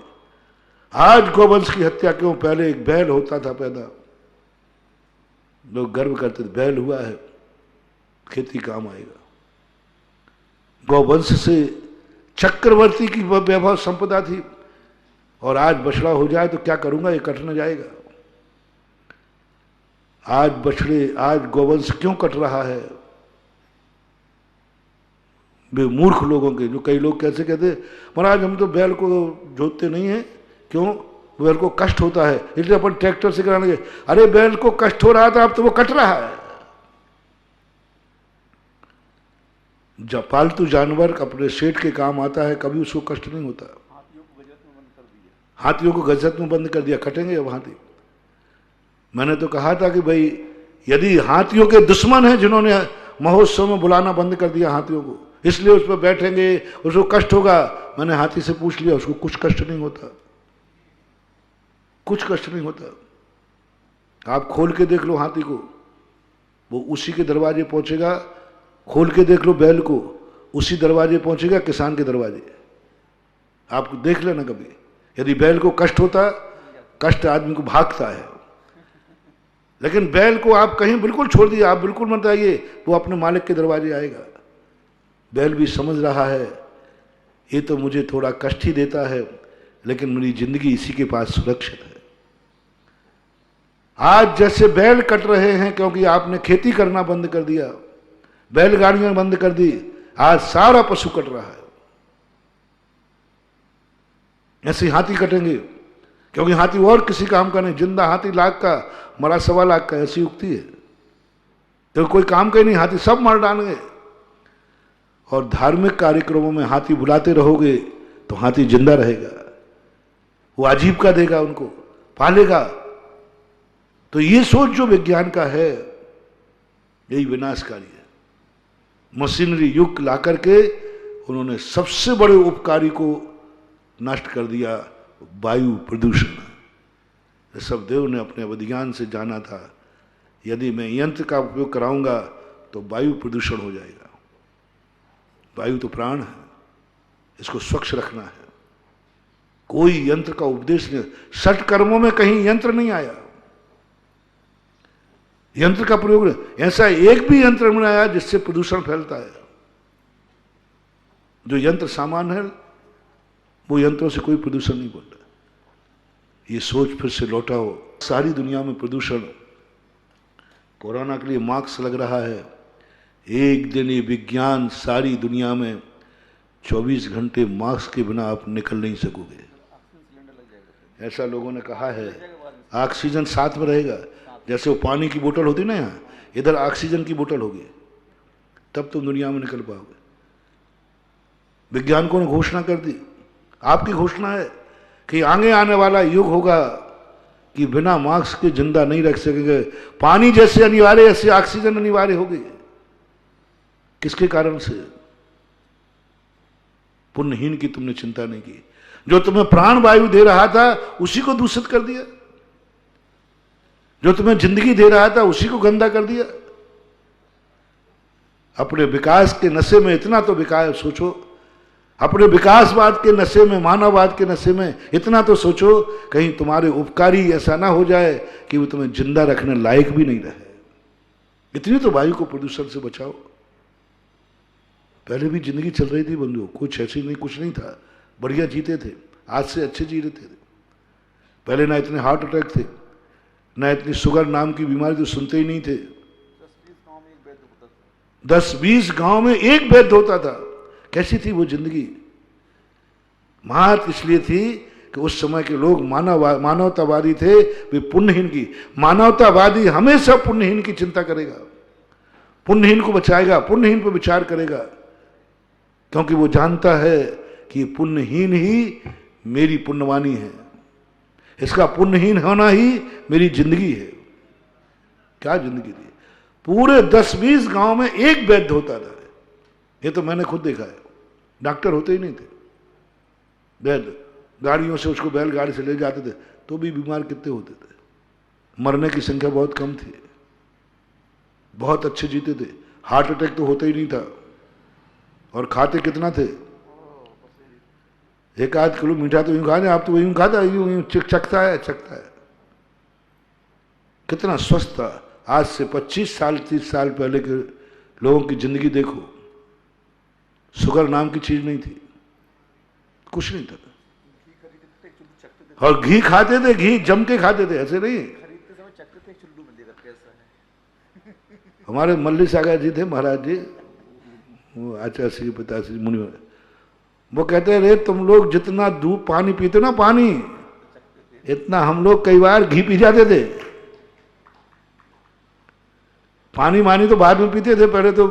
आज गौवंश की हत्या क्यों? पहले एक बैल होता था पैदा, लोग गर्व करते थे बैल हुआ है, खेती काम आएगा। गौवंश से चक्रवर्ती की वैभव संपदा थी, और आज बछड़ा हो जाए तो क्या करूंगा, ये कट न जाएगा। आज गौवंश क्यों कट रहा है? वे मूर्ख लोगों के, जो कई लोग कैसे कहते महाराज हम तो बैल को जोतते नहीं है, क्यों? बैल को कष्ट होता है इसलिए अपन ट्रैक्टर से कराने गए। अरे बैल को कष्ट हो रहा था, अब तो वो कट रहा है। जब पालतू जानवर अपने सेठ के काम आता है, कभी उसको कष्ट नहीं होता। हाथियों को गजत में बंद कर दिया, कटेंगे अब हाथी। मैंने तो कहा था कि भाई यदि हाथियों के दुश्मन हैं जिन्होंने महोत्सव में बुलाना बंद कर दिया हाथियों को, इसलिए उस पर बैठेंगे, उसको कष्ट होगा। मैंने हाथी से पूछ लिया, उसको कुछ कष्ट नहीं होता, कुछ कष्ट नहीं होता। आप खोल के देख लो हाथी को, वो उसी के दरवाजे पहुंचेगा। खोल के देख लो बैल को, उसी दरवाजे पहुंचेगा, किसान के दरवाजे। आप देख लेना कभी, यदि बैल को कष्ट होता, कष्ट आदमी को भागता है, लेकिन बैल को आप कहीं बिल्कुल छोड़ दिया, आप बिल्कुल मत आइए, वो अपने मालिक के दरवाजे आएगा। बैल भी समझ रहा है ये तो मुझे थोड़ा कष्ट ही देता है, लेकिन मेरी जिंदगी इसी के पास सुरक्षित है। आज जैसे बैल कट रहे हैं क्योंकि आपने खेती करना बंद कर दिया, बैलगाड़ियां बंद कर दी, आज सारा पशु कट रहा है। ऐसे हाथी कटेंगे, क्योंकि हाथी और किसी काम का नहीं। जिंदा हाथी लाख का, मरा 1.25 लाख का, ऐसी उक्ति है। तो कोई काम का ही नहीं, हाथी सब मार डालेंगे। और धार्मिक कार्यक्रमों में हाथी बुलाते रहोगे तो हाथी जिंदा रहेगा, वो आजीविका देगा, उनको पालेगा। तो ये सोच जो विज्ञान का है, यही विनाशकारी है। मशीनरी युग ला करके उन्होंने सबसे बड़े उपकारी को नष्ट कर दिया, वायु प्रदूषण। ऋषभदेव ने अपने विज्ञान से जाना था, यदि मैं यंत्र का उपयोग कराऊंगा तो वायु प्रदूषण हो जाएगा। वायु तो प्राण है, इसको स्वच्छ रखना है। कोई यंत्र का उपदेश नहीं, षट कर्मों में कहीं यंत्र नहीं आया, यंत्र का प्रयोग नहीं। ऐसा एक भी यंत्र नहीं आया जिससे प्रदूषण फैलता है। जो यंत्र सामान है, वो यंत्रों से कोई प्रदूषण नहीं बोल रहा। ये सोच फिर से लौटाओ। सारी दुनिया में प्रदूषण, कोरोना के लिए मास्क लग रहा है। एक दिन ये विज्ञान सारी दुनिया में 24 घंटे मास्क के बिना आप निकल नहीं सकोगे, ऐसा लोगों ने कहा है। ऑक्सीजन साथ में रहेगा, जैसे वो पानी की बोतल होती ना, यहाँ इधर ऑक्सीजन की बोतल होगी, तब तुम दुनिया में निकल पाओगे। वैज्ञानिकों ने घोषणा कर दी, आपकी घोषणा है कि आगे आने वाला युग होगा कि बिना मास्क के जिंदा नहीं रख सकेंगे। पानी जैसे अनिवार्य, ऐसे ऑक्सीजन अनिवार्य होगी। किसके कारण से? पुण्यहीन की तुमने चिंता नहीं की। जो तुम्हें प्राण वायु दे रहा था उसी को दूषित कर दिया, जो तुम्हें जिंदगी दे रहा था उसी को गंदा कर दिया। अपने विकास के नशे में इतना तो विकास सोचो, अपने विकासवाद के नशे में, मानववाद के नशे में इतना तो सोचो, कहीं तुम्हारे उपकारी ऐसा ना हो जाए कि वो तुम्हें जिंदा रखने लायक भी नहीं रहे। इतनी तो वायु को प्रदूषण से बचाओ। पहले भी जिंदगी चल रही थी बंधुओं, कुछ ऐसी नहीं, कुछ नहीं था, बढ़िया जीते थे, आज से अच्छे जी रहे थे। पहले ना इतने हार्ट अटैक थे, ना इतनी शुगर नाम की बीमारी तो सुनते ही नहीं थे। 10-20 गांव में एक वैद्य होता था। कैसी थी वो जिंदगी? महत्व इसलिए थी कि उस समय के लोग मानवतावादी थे, वे पुण्यहीन की। मानवतावादी हमेशा पुण्यहीन की चिंता करेगा, पुण्यहीन को बचाएगा, पुण्यहीन पर विचार करेगा, क्योंकि वो जानता है कि पुण्यहीन ही मेरी पुण्यवानी है, इसका पुण्यहीन होना ही मेरी जिंदगी है। क्या जिंदगी थी? पूरे 10-20 गांव में एक वैद्य होता था। ये तो मैंने खुद देखा है, डॉक्टर होते ही नहीं थे। वैद्य गाड़ियों से उसको बैलगाड़ी से ले जाते थे, तो भी बीमार कितने होते थे, मरने की संख्या बहुत कम थी, बहुत अच्छे जीते थे, हार्ट अटैक तो होता ही नहीं था। और खाते कितना थे? 1-8 किलो मीठा तो यूं खाने, आप तो यूं खाता, यूं चखता है। कितना स्वस्थ था। आज से 25 साल 30 साल पहले के लोगों की जिंदगी देखो, शुगर नाम की चीज नहीं थी, कुछ नहीं था। और घी खाते थे, घी जम के खाते थे, ऐसे नहीं। हमारे मल्ली सागर जी थे, महाराज जी, वो आचार्य श्री पिताश्री मुनि, वो कहते रे तुम लोग जितना दूध पानी पीते ना, पानी इतना हम लोग कई बार घी पी जाते थे। पानी मानी तो बाद में पीते थे, पहले तो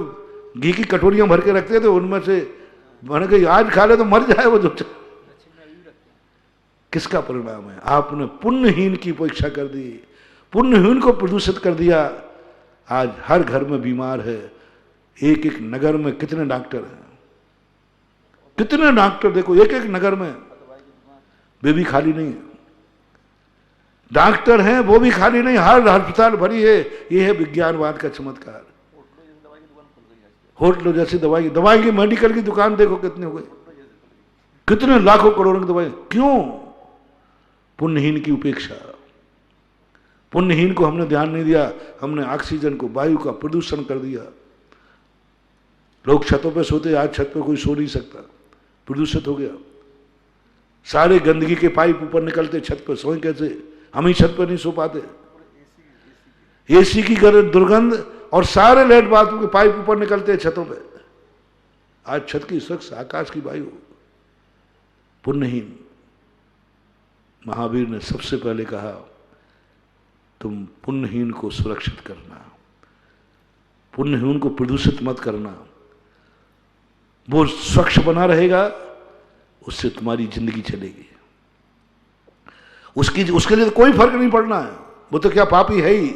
घी की कटोरियां भर के रखते थे, उनमें से मैंने कहा आज खा ले तो मर जाए वो जो। किसका परिणाम है? आपने पुण्यहीन की उपेक्षा कर दी, पुण्यहीन को प्रदूषित कर दिया। आज हर घर में बीमार है। एक एक नगर में कितने डॉक्टर हैं, कितने डॉक्टर देखो, एक एक नगर में, वे भी खाली नहीं है। डॉक्टर हैं वो भी खाली नहीं, हर अस्पताल भरी है। ये है विज्ञानवाद का चमत्कार। होटलों जैसी दवाई की मेडिकल की दुकान देखो कितने हो गए, कितने लाखों करोड़ों की दवाई। क्यों? पुण्यहीन की उपेक्षा। पुण्यहीन को हमने ध्यान नहीं दिया, हमने ऑक्सीजन को, वायु का प्रदूषण कर दिया। लोग छतों पे सोते, आज छत पे कोई सो नहीं सकता, प्रदूषित हो गया। सारे गंदगी के पाइप ऊपर निकलते, छत पे सोए कैसे? हम ही छत पे नहीं सो पाते। एसी की दुर्गंध और सारे लेट बाथरूम के पाइप ऊपर निकलते हैं छतों पे। आज छत की स्वच्छ आकाश की वायु। पुण्यहीन। महावीर ने सबसे पहले कहा तुम पुण्यहीन को सुरक्षित करना, पुण्यहीन को प्रदूषित मत करना। वो स्वच्छ बना रहेगा, उससे तुम्हारी जिंदगी चलेगी। उसके लिए तो कोई फर्क नहीं पड़ना है। वो तो क्या पापी है ही,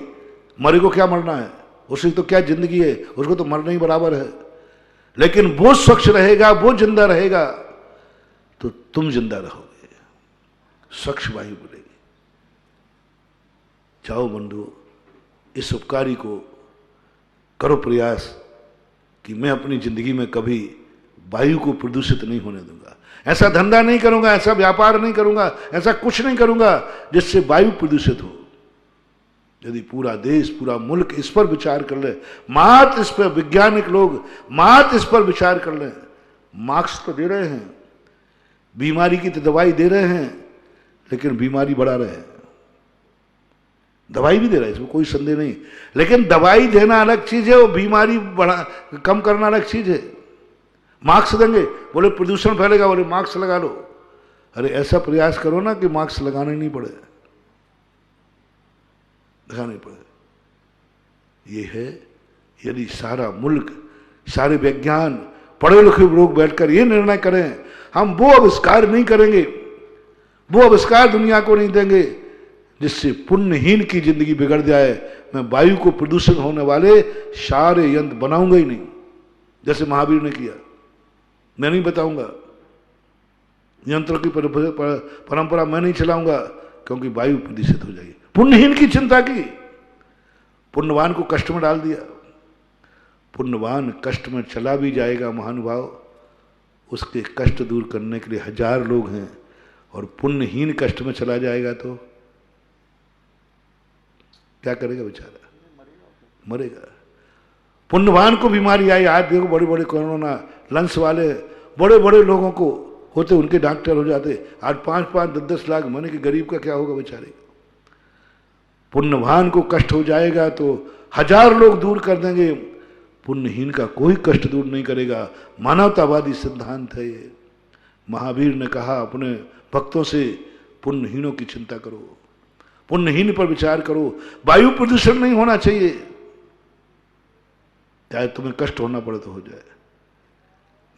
मरे को क्या मरना है, उसकी तो क्या जिंदगी है, उसको तो मरना ही बराबर है। लेकिन वो स्वच्छ रहेगा, वो जिंदा रहेगा, तो तुम जिंदा रहोगे, स्वच्छ वायु मिलेगी। जाओ बंधुओं, इस उपकारी को करो प्रयास कि मैं अपनी जिंदगी में कभी वायु को प्रदूषित नहीं होने दूंगा। ऐसा धंधा नहीं करूंगा, ऐसा व्यापार नहीं करूंगा, ऐसा कुछ नहीं करूंगा जिससे वायु प्रदूषित हो। यदि पूरा देश, पूरा मुल्क इस पर विचार कर ले, मात इस पर वैज्ञानिक लोग मात इस पर विचार कर ले। मार्क्स तो दे रहे हैं, बीमारी की तो दवाई दे रहे हैं, लेकिन बीमारी बढ़ा रहे हैं। दवाई भी दे रहा है, इसमें कोई संदेह नहीं, लेकिन दवाई देना अलग चीज है, वो बीमारी बढ़ा कम करना अलग चीज है। मास्क देंगे, बोले प्रदूषण फैलेगा, बोले मास्क लगा लो। अरे ऐसा प्रयास करो ना कि मास्क लगाना ही नहीं पड़े, लगाना नहीं पड़े। ये है, यदि सारा मुल्क, सारे वैज्ञान, पढ़े लिखे लोग बैठकर ये निर्णय करें, हम वो आविष्कार नहीं करेंगे, वो आविष्कार दुनिया को नहीं देंगे जिससे पुण्यहीन की जिंदगी बिगड़ जाए। मैं वायु को प्रदूषण होने वाले सारे यंत्र बनाऊंगा ही नहीं, जैसे महावीर ने किया। मैं नहीं बताऊंगा, यंत्रों की परंपरा मैं नहीं चलाऊंगा, क्योंकि वायु प्रदूषित हो जाएगी। पुण्यहीन की चिंता की, पुण्यवान को कष्ट में डाल दिया। पुण्यवान कष्ट में चला भी जाएगा महानुभाव, उसके कष्ट दूर करने के लिए 1000 लोग हैं, और पुण्यहीन कष्ट में चला जाएगा तो क्या करेगा बेचारा? मरेगा। पुण्यवान को बीमारी आई, आज देखो बड़े बड़े कोरोना लंग्स वाले बड़े बड़े लोगों को होते, उनके डॉक्टर हो जाते। आज 5-5, 10-10 लाख मरने के गरीब का क्या होगा बेचारे? पुण्यवान को कष्ट हो जाएगा तो 1000 लोग दूर कर देंगे, पुण्यहीन का कोई कष्ट दूर नहीं करेगा। मानवतावादी सिद्धांत है ये। महावीर ने कहा अपने भक्तों से, पुण्यहीनों की चिंता करो, पुण्यहीन पर विचार करो। वायु प्रदूषण नहीं होना चाहिए, चाहे तुम्हें कष्ट होना पड़े तो हो जाए।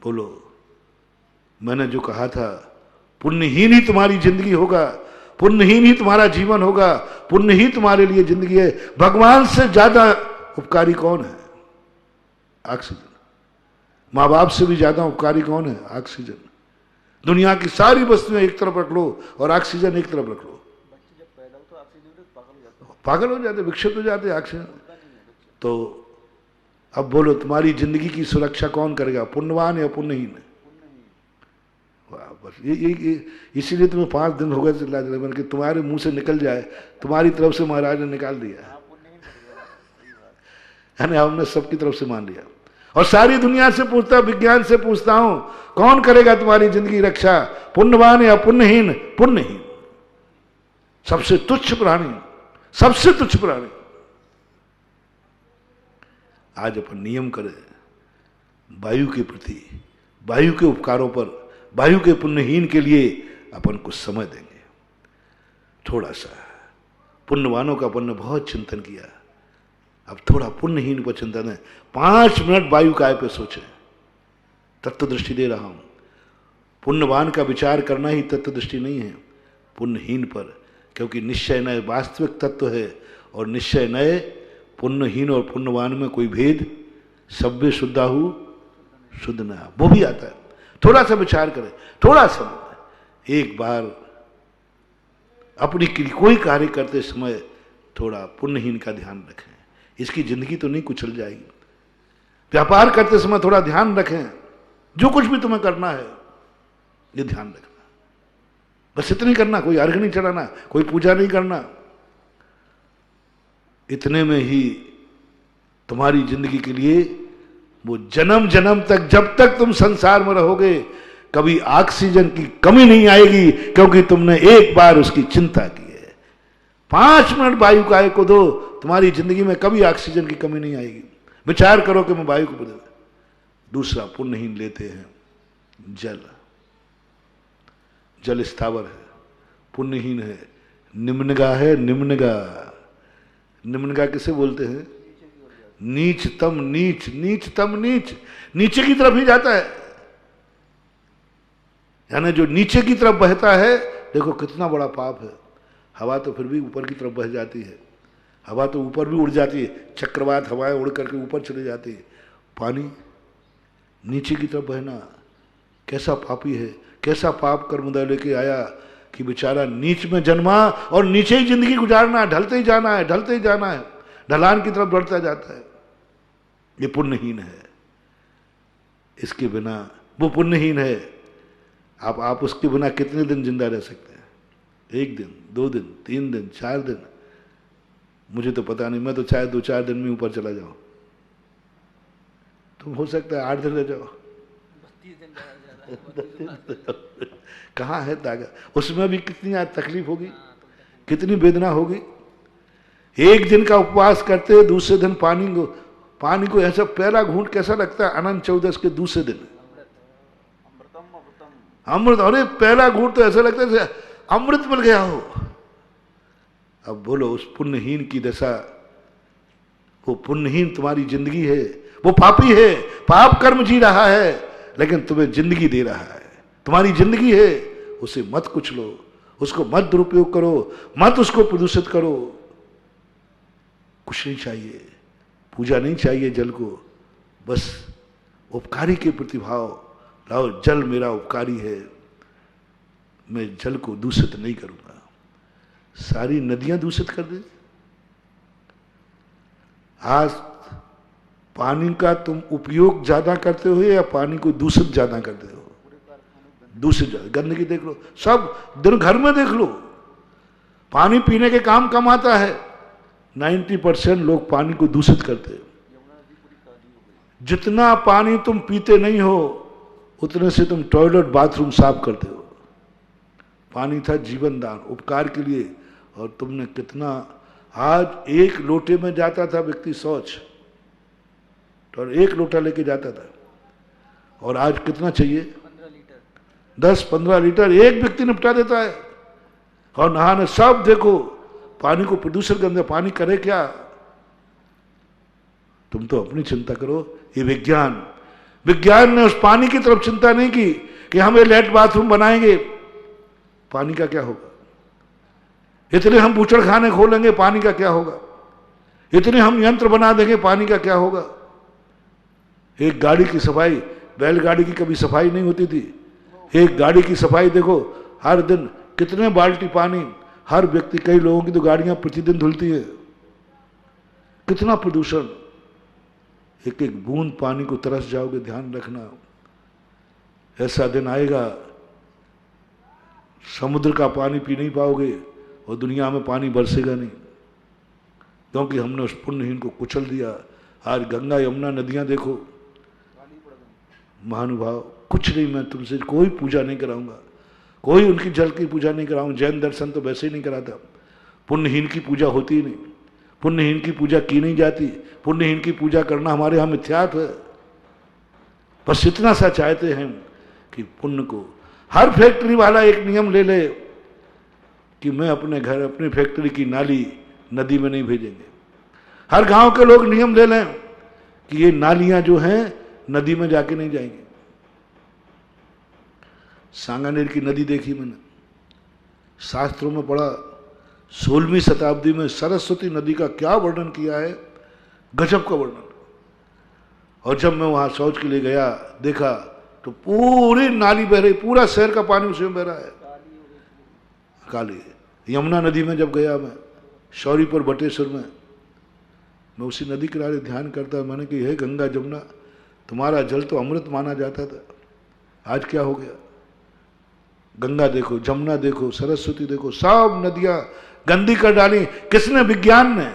बोलो, मैंने जो कहा था, पुण्यहीन ही तुम्हारी जिंदगी होगा, पुण्यहीन ही तुम्हारा जीवन होगा, पुण्य ही तुम्हारे लिए जिंदगी है। भगवान से ज्यादा उपकारी कौन है? ऑक्सीजन। माँ बाप से भी ज्यादा उपकारी कौन है? ऑक्सीजन। दुनिया की सारी वस्तुएं एक तरफ रख लो और ऑक्सीजन एक तरफ रख लो,
बच्चे जब पैदा हो तो ऑक्सीजन पागल हो जाते,
पागल हो जाते, विकसित हो जाते ऑक्सीजन। तो अब बोलो तुम्हारी जिंदगी की सुरक्षा कौन करेगा, पुण्यवान या पुण्यहीन? वाह, बस ये इसीलिए तुम्हें 5 दिन हो गए चिल्ला चिल्ला, बल्कि तुम्हारे मुंह से निकल जाए, तुम्हारी तरफ से महाराज ने निकाल दिया, यानी हमने सबकी तरफ से मान लिया। और सारी दुनिया से पूछता, विज्ञान से पूछता हूं, कौन करेगा तुम्हारी जिंदगी रक्षा, पुण्यवान या पुण्यहीन? पुण्यहीन, सबसे तुच्छ प्राणी, सबसे तुच्छ प्राणी। आज अपन नियम करें वायु के प्रति, वायु के उपकारों पर, वायु के पुण्यहीन के लिए अपन कुछ समय देंगे थोड़ा सा। पुण्यवानों का अपन ने बहुत चिंतन किया, अब थोड़ा पुण्यहीन पर चिंतन है। 5 मिनट वायु काय पे सोचें, तत्व दृष्टि दे रहा हूं। पुण्यवान का विचार करना ही तत्व दृष्टि नहीं है, पुण्यहीन पर, क्योंकि निश्चय नय वास्तविक तत्व है, और निश्चय नय पुण्यहीन और पुण्यवान में कोई भेद, सभ्य शुद्धाहु शुद्ध न, वो भी आता है। थोड़ा सा विचार करें, थोड़ा सा एक बार अपनी कोई कार्य करते समय थोड़ा पुण्यहीन का ध्यान रखें, इसकी जिंदगी तो नहीं कुचल जाएगी। व्यापार करते समय थोड़ा ध्यान रखें, जो कुछ भी तुम्हें करना है ये ध्यान रखना, बस इतनी करना, कोई अर्घ नहीं चढ़ाना, कोई पूजा नहीं करना। इतने में ही तुम्हारी जिंदगी के लिए वो जन्म जन्म तक, जब तक तुम संसार में रहोगे, कभी ऑक्सीजन की कमी नहीं आएगी, क्योंकि तुमने एक बार उसकी चिंता की है। 5 मिनट वायु काय को दो, तुम्हारी जिंदगी में कभी ऑक्सीजन की कमी नहीं आएगी। विचार करो कि मैं वायु को बदल। दूसरा पुण्यहीन लेते हैं जल, जल स्थावर है, पुण्यहीन है, निम्नगा है, निम्नगा। निम्नगा किसे बोलते हैं? नीचतम नीच, नीचतम नीच, नीचे की तरफ ही जाता है, यानी जो नीचे की तरफ बहता है, देखो कितना बड़ा पाप है। हवा तो फिर भी ऊपर की तरफ बह जाती है, हवा तो ऊपर भी उड़ जाती है, चक्रवात हवाएं उड़ करके ऊपर चले जाती है। पानी नीचे की तरफ बहना, कैसा पापी है, कैसा पाप कर्मोदय लेके आया कि बेचारा नीच में जन्मा और नीचे ही जिंदगी गुजारना है, ढलते ही जाना है, ढलते ही जाना है, ढलान की तरफ बढ़ता जाता है। ये पुण्यहीन है, इसके बिना, वो पुण्यहीन है। आप उसके बिना कितने दिन जिंदा रह सकते हैं? 1 दिन, 2 दिन, 3 दिन, 4 दिन, मुझे तो पता नहीं, मैं तो शायद 2-4 दिन में ऊपर चला जाऊं। तुम हो सकता है 8 दिन रह जाओ। कहाँ है ताकत? उसमें भी कितनी तकलीफ होगी, कितनी वेदना होगी। 1 दिन का उपवास करते, दूसरे दिन पानी को ऐसा पहला घूंट कैसा लगता है? अनंत चौदस के दूसरे दिन अमृत, अरे पहला घूंट तो ऐसा लगता है अमृत मिल गया हो। अब बोलो उस पुण्यहीन की दशा, वो पुण्यहीन तुम्हारी जिंदगी है, वो पापी है, पाप कर्म जी रहा है, लेकिन तुम्हें जिंदगी दे रहा है, तुम्हारी जिंदगी है, उसे मत कुचलो, उसको मत दुरुपयोग करो, मत उसको प्रदूषित करो। कुछ नहीं चाहिए, पूजा नहीं चाहिए जल को, बस उपकारी के प्रतिभाव लाओ। जल मेरा उपकारी है, मैं जल को दूषित नहीं करूंगा। सारी नदियां दूषित कर दे। आज पानी का तुम उपयोग ज्यादा करते हो या पानी को दूषित ज्यादा करते हो? दूषित ज्यादा, गंदगी देख लो, सब दिन घर में देख लो, पानी पीने के काम कम आता है। 90% लोग पानी को दूषित करते हैं। जितना पानी तुम पीते नहीं हो, उतने से तुम टॉयलेट बाथरूम साफ करते हो। पानी था जीवन दान, उपकार के लिए, और तुमने कितना, आज 1 लोटे में जाता था व्यक्ति शौच, और 1 लोटा लेके जाता था, और आज कितना चाहिए? 10-15 लीटर एक व्यक्ति निपटा देता है। और नहाने सब देखो पानी को प्रदूषण करने, पानी करे क्या? तुम तो अपनी चिंता करो। ये विज्ञान ने उस पानी की तरफ चिंता नहीं की कि हम ये लेट बाथरूम बनाएंगे, पानी का क्या होगा? इतने हम बूचड़ खाने खोलेंगे, पानी का क्या होगा? इतने हम यंत्र बना देंगे, पानी का क्या होगा? एक गाड़ी की सफाई, बैलगाड़ी की कभी सफाई नहीं होती थी, एक गाड़ी की सफाई देखो, हर दिन कितने बाल्टी पानी, हर व्यक्ति, कई लोगों की तो गाड़ियां प्रतिदिन धुलती है, कितना प्रदूषण। एक एक बूंद पानी को तरस जाओगे, ध्यान रखना। ऐसा दिन आएगा समुद्र का पानी पी नहीं पाओगे और दुनिया में पानी बरसेगा नहीं, क्योंकि हमने उस पुण्यहीन को कुचल दिया। आज गंगा यमुना नदियां देखो, महानुभाव, कुछ नहीं, मैं तुमसे कोई पूजा नहीं कराऊंगा, कोई उनकी जल की पूजा नहीं कराऊंगा। जैन दर्शन तो वैसे ही नहीं कराता। पुण्यहीन की पूजा होती ही नहीं, पुण्यहीन की पूजा की नहीं जाती। पुण्यहीन की पूजा करना हमारे यहाँ मिथ्यात्व है। बस इतना सा चाहते हैं कि पुण्य को, हर फैक्ट्री वाला एक नियम ले ले कि मैं अपने घर, अपनी फैक्ट्री की नाली नदी में नहीं भेजेंगे। हर गांव के लोग नियम ले लें कि ये नालियां जो हैं नदी में जाके नहीं जाएंगे। सांगानेर की नदी देखी मैंने, शास्त्रों में पढ़ा, 16वीं शताब्दी में सरस्वती नदी का क्या वर्णन किया है, गजब का वर्णन। और जब मैं वहां शौच के लिए गया, देखा तो पूरी नाली बह रही, पूरा शहर का पानी उसी में बह रहा है, काली। यमुना नदी में जब गया मैं, शौरीपुर बटेश्वर में, मैं उसी नदी किनारे ध्यान करता, मैंने कि हे गंगा जमुना, तुम्हारा जल तो अमृत माना जाता था, आज क्या हो गया। गंगा देखो, जमुना देखो, सरस्वती देखो, सब नदियां गंदी कर डाली। किसने? विज्ञान ने,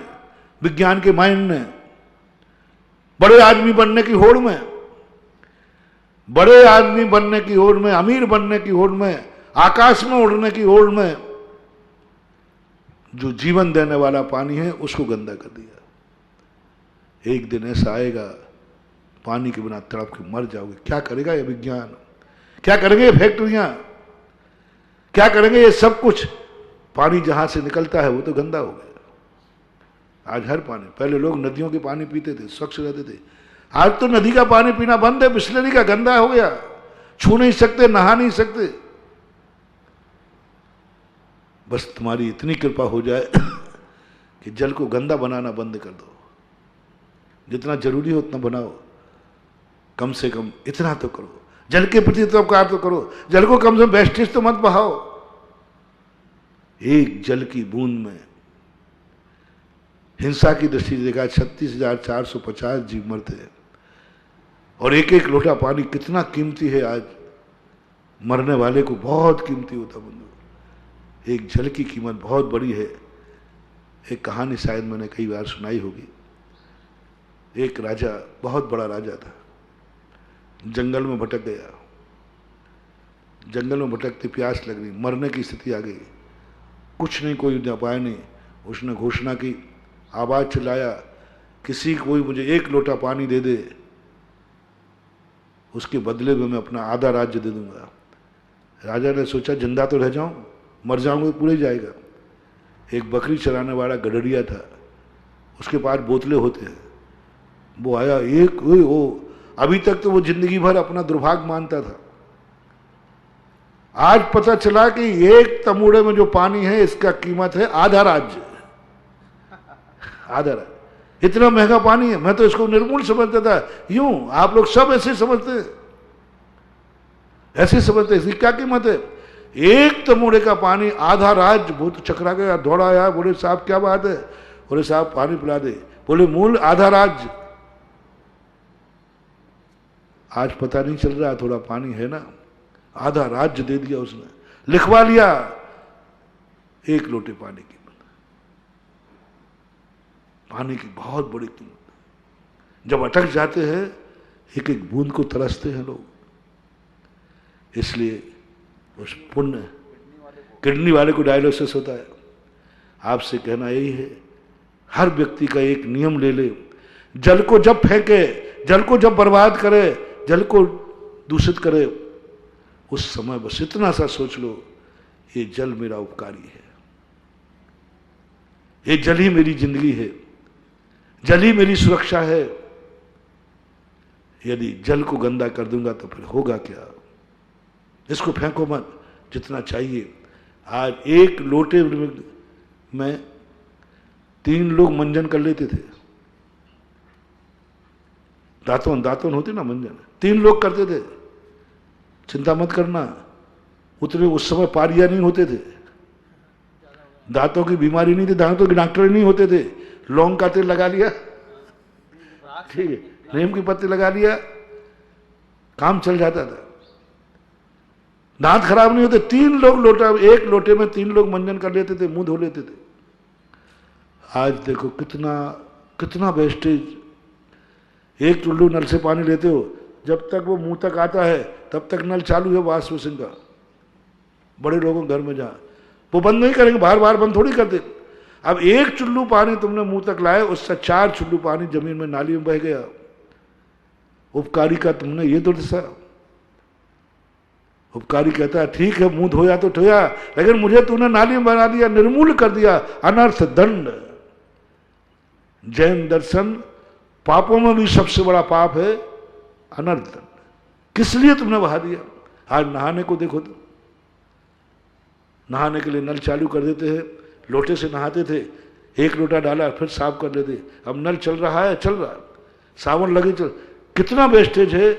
विज्ञान के माइंड ने। बड़े आदमी बनने की होड़ में, बड़े आदमी बनने की होड़ में, अमीर बनने की होड़ में, आकाश में उड़ने की होड़ में, जो जीवन देने वाला पानी है उसको गंदा कर दिया। एक दिन ऐसा आएगा, पानी के बिना तड़प के मर जाओगे। क्या करेगा ये विज्ञान, क्या करेंगे ये फैक्ट्रियां, क्या करेंगे ये सब कुछ। पानी जहां से निकलता है वो तो गंदा हो गया। आज हर पानी, पहले लोग नदियों के पानी पीते थे, स्वच्छ रहते थे। आज तो नदी का पानी पीना बंद है, बिस्लरी का गंदा हो गया, छू नहीं सकते, नहा नहीं सकते। बस तुम्हारी इतनी कृपा हो जाए कि जल को गंदा बनाना बंद कर दो। जितना जरूरी हो उतना बनाओ, कम से कम इतना तो करो। जल के प्रति तो उपकार तो करो, जल को कम से कम वेस्टेज तो मत बहाओ। एक जल की बूंद में हिंसा की दृष्टि से देखा 36,450 जीव मरते हैं, और एक एक लोटा पानी कितना कीमती है। आज मरने वाले को बहुत कीमती होता बंधु। एक जल की कीमत बहुत बड़ी है। एक कहानी शायद मैंने कई बार सुनाई होगी। एक राजा, बहुत बड़ा राजा था, जंगल में भटक गया। जंगल में भटकते प्यास लग गई, मरने की स्थिति आ गई, कुछ नहीं, कोई उपाय नहीं। उसने घोषणा की, आवाज चलाया, किसी कोई मुझे एक लोटा पानी दे दे, उसके बदले में मैं अपना आधा राज्य दे दूंगा। राजा ने सोचा जिंदा तो रह जाऊं, मर जाऊंगा तो पूरे जाएगा। एक बकरी चराने वाला गडरिया था, उसके पास बोतलें होते हैं, वो आया, एक वो अभी तक तो वो जिंदगी भर अपना दुर्भाग्य मानता था। आज पता चला कि एक तमूड़े में जो पानी है इसका कीमत है आधा राज्य, आधा राज्य। इतना महंगा पानी है, मैं तो इसको निर्मूल समझता था। यूं आप लोग सब ऐसे समझते हैं, ऐसे समझते हैं। इसकी क्या कीमत है? एक तमूड़े का पानी आधा राज्य। वो तो चकरा गया, दौड़ा आया, बोले साहब क्या बात है? बोले साहब पानी पिला दे। बोले मूल आधा राज्य। आज पता नहीं चल रहा, थोड़ा पानी है ना, आधा राज्य दे दिया उसने, लिखवा लिया एक लोटे पानी की। पानी की बहुत बड़ी कीमत। जब अटक जाते हैं एक एक बूंद को तरसते हैं लोग। इसलिए उस पुण्य, किडनी वाले को डायलिसिस होता है। आपसे कहना यही है, हर व्यक्ति का एक नियम ले ले। जल को जब फेंके, जल को जब बर्बाद करे, जल को दूषित करे, उस समय बस इतना सा सोच लो, ये जल मेरा उपकारी है, ये जल ही मेरी जिंदगी है, जल ही मेरी सुरक्षा है। यदि जल को गंदा कर दूंगा तो फिर होगा क्या? इसको फेंको मत, जितना चाहिए। आज एक लोटे में 3 लोग मंजन कर लेते थे। दातुन होती ना मंजन, 3 लोग करते थे। चिंता मत करना, उतने उस समय पारिया नहीं होते थे, दांतों की बीमारी नहीं थी, दांतों के डॉक्टर नहीं होते थे। लौंग का तेल लगा लिया, ठीक है, नीम की पत्ती लगा लिया, काम चल जाता था। दांत खराब नहीं होते, 3 लोग लोटा, एक लोटे में 3 लोग मंजन कर लेते थे, मुंह धो लेते थे। आज देखो कितना कितना वेस्टेज। एक चुल्लू नल से पानी लेते हो, जब तक वो मुंह तक आता है तब तक नल चालू है वॉश बेसिन का। बड़े लोगों घर में जहाँ वो बंद नहीं करेंगे, बार बार बंद थोड़ी कर दे। अब एक चुल्लू पानी तुमने मुंह तक लाए, उससे 4 चुल्लू पानी जमीन में नाली में बह गया। उपकारी का तुमने ये दुर्दशा। उपकारी कहता है ठीक है मुंह धोया तो धोया, लेकिन मुझे तूने नाली में बना दिया, निर्मूल कर दिया, अनर्थ दंड। जैन दर्शन पापों में भी सबसे बड़ा पाप है अनर्थ दंड। किस लिए तुमने बहा दिया? आज नहाने को देखो तो, नहाने के लिए नल चालू कर देते हैं, लोटे से नहाते थे, 1 लोटा डाला फिर साफ कर लेते। अब नल चल रहा है, चल रहा है, सावन लगे चल, कितना वेस्टेज है।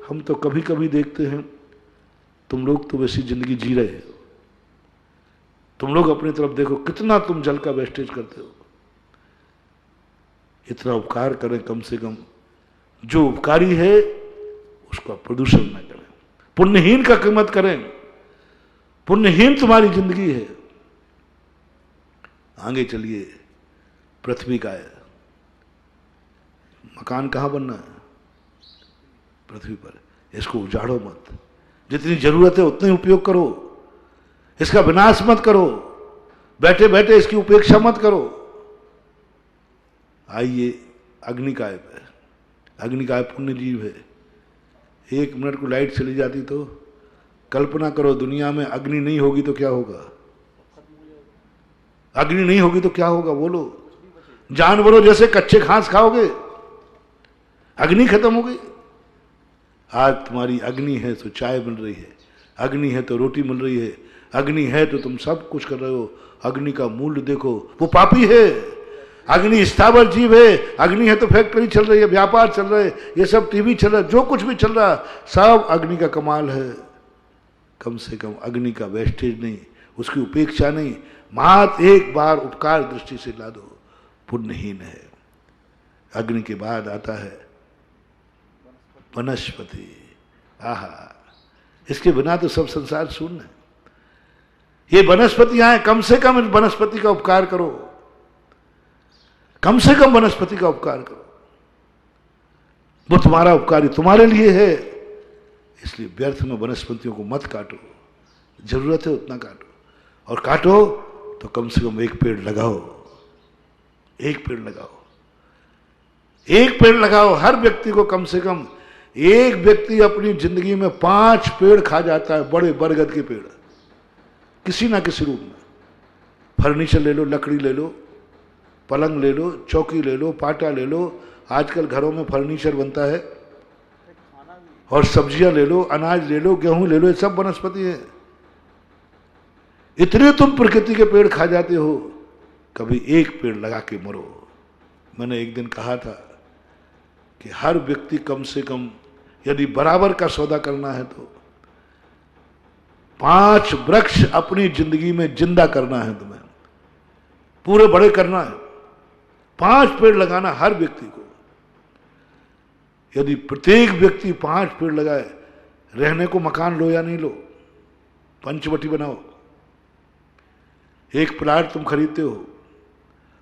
हम तो कभी कभी देखते हैं, तुम लोग तो वैसी जिंदगी जी रहे हो, तुम लोग अपनी तरफ देखो कितना तुम जल का वेस्टेज करते हो। इतना उपकार करें, कम से कम जो उपकारी है उसका प्रदूषण न करें, पुण्यहीन का कीमत करें। पुण्यहीन तुम्हारी जिंदगी है। आगे चलिए, पृथ्वी का है, मकान कहां बनना है? पृथ्वी पर। इसको उजाड़ो मत, जितनी जरूरत है उतनी उपयोग करो, इसका विनाश मत करो, बैठे बैठे इसकी उपेक्षा मत करो। आइए अग्निकाय पे। अग्निकाय पुण्य जीव है। 1 मिनट को लाइट चली जाती तो कल्पना करो, दुनिया में अग्नि नहीं होगी तो क्या होगा? अग्नि नहीं होगी तो क्या होगा बोलो? जानवरों जैसे कच्चे घास खाओगे, अग्नि खत्म हो गई। आज तुम्हारी अग्नि है तो चाय मिल रही है, अग्नि है तो रोटी मिल रही है, अग्नि है तो तुम सब कुछ कर रहे हो। अग्नि का मूल्य देखो, वो पापी है। अग्नि स्थावर जीव है, अग्नि है तो फैक्ट्री चल रही है, व्यापार चल रहे, ये सब टीवी चल रहा है, जो कुछ भी चल रहा सब अग्नि का कमाल है। कम से कम अग्नि का वेस्टेज नहीं, उसकी उपेक्षा नहीं, मात्र एक बार उपकार दृष्टि से ला दो, पुण्यहीन है। अग्नि के बाद आता है वनस्पति। आहा, इसके बिना तो सब संसार शून्य है। ये वनस्पतियां हैं, कम से कम इस वनस्पति का उपकार करो, कम से कम वनस्पति का उपकार करो। वो तुम्हारा उपकारी तुम्हारे लिए है, इसलिए व्यर्थ में वनस्पतियों को मत काटो। जरूरत है उतना काटो, और काटो तो कम से कम 1 पेड़ लगाओ। 1 पेड़ लगाओ, 1 पेड़ लगाओ। हर व्यक्ति को कम से कम, एक व्यक्ति अपनी जिंदगी में 5 पेड़ खा जाता है, बड़े बरगद के पेड़, किसी ना किसी रूप में। फर्नीचर ले लो, लकड़ी ले लो, पलंग ले लो, चौकी ले लो, पाटा ले लो। आजकल घरों में फर्नीचर बनता है, और सब्जियां ले लो, अनाज ले लो, गेहूं ले लो, ये सब वनस्पति है। इतने तुम प्रकृति के पेड़ खा जाते हो, कभी 1 पेड़ लगा के मरो। मैंने एक दिन कहा था कि हर व्यक्ति कम से कम, यदि बराबर का सौदा करना है तो 5 वृक्ष अपनी जिंदगी में जिंदा करना है। तुम्हें पूरे बड़े करना है, 5 पेड़ लगाना हर व्यक्ति को। यदि प्रत्येक व्यक्ति 5 पेड़ लगाए, रहने को मकान लो या नहीं लो, पंचवटी बनाओ। 1 प्लाट तुम खरीदते हो,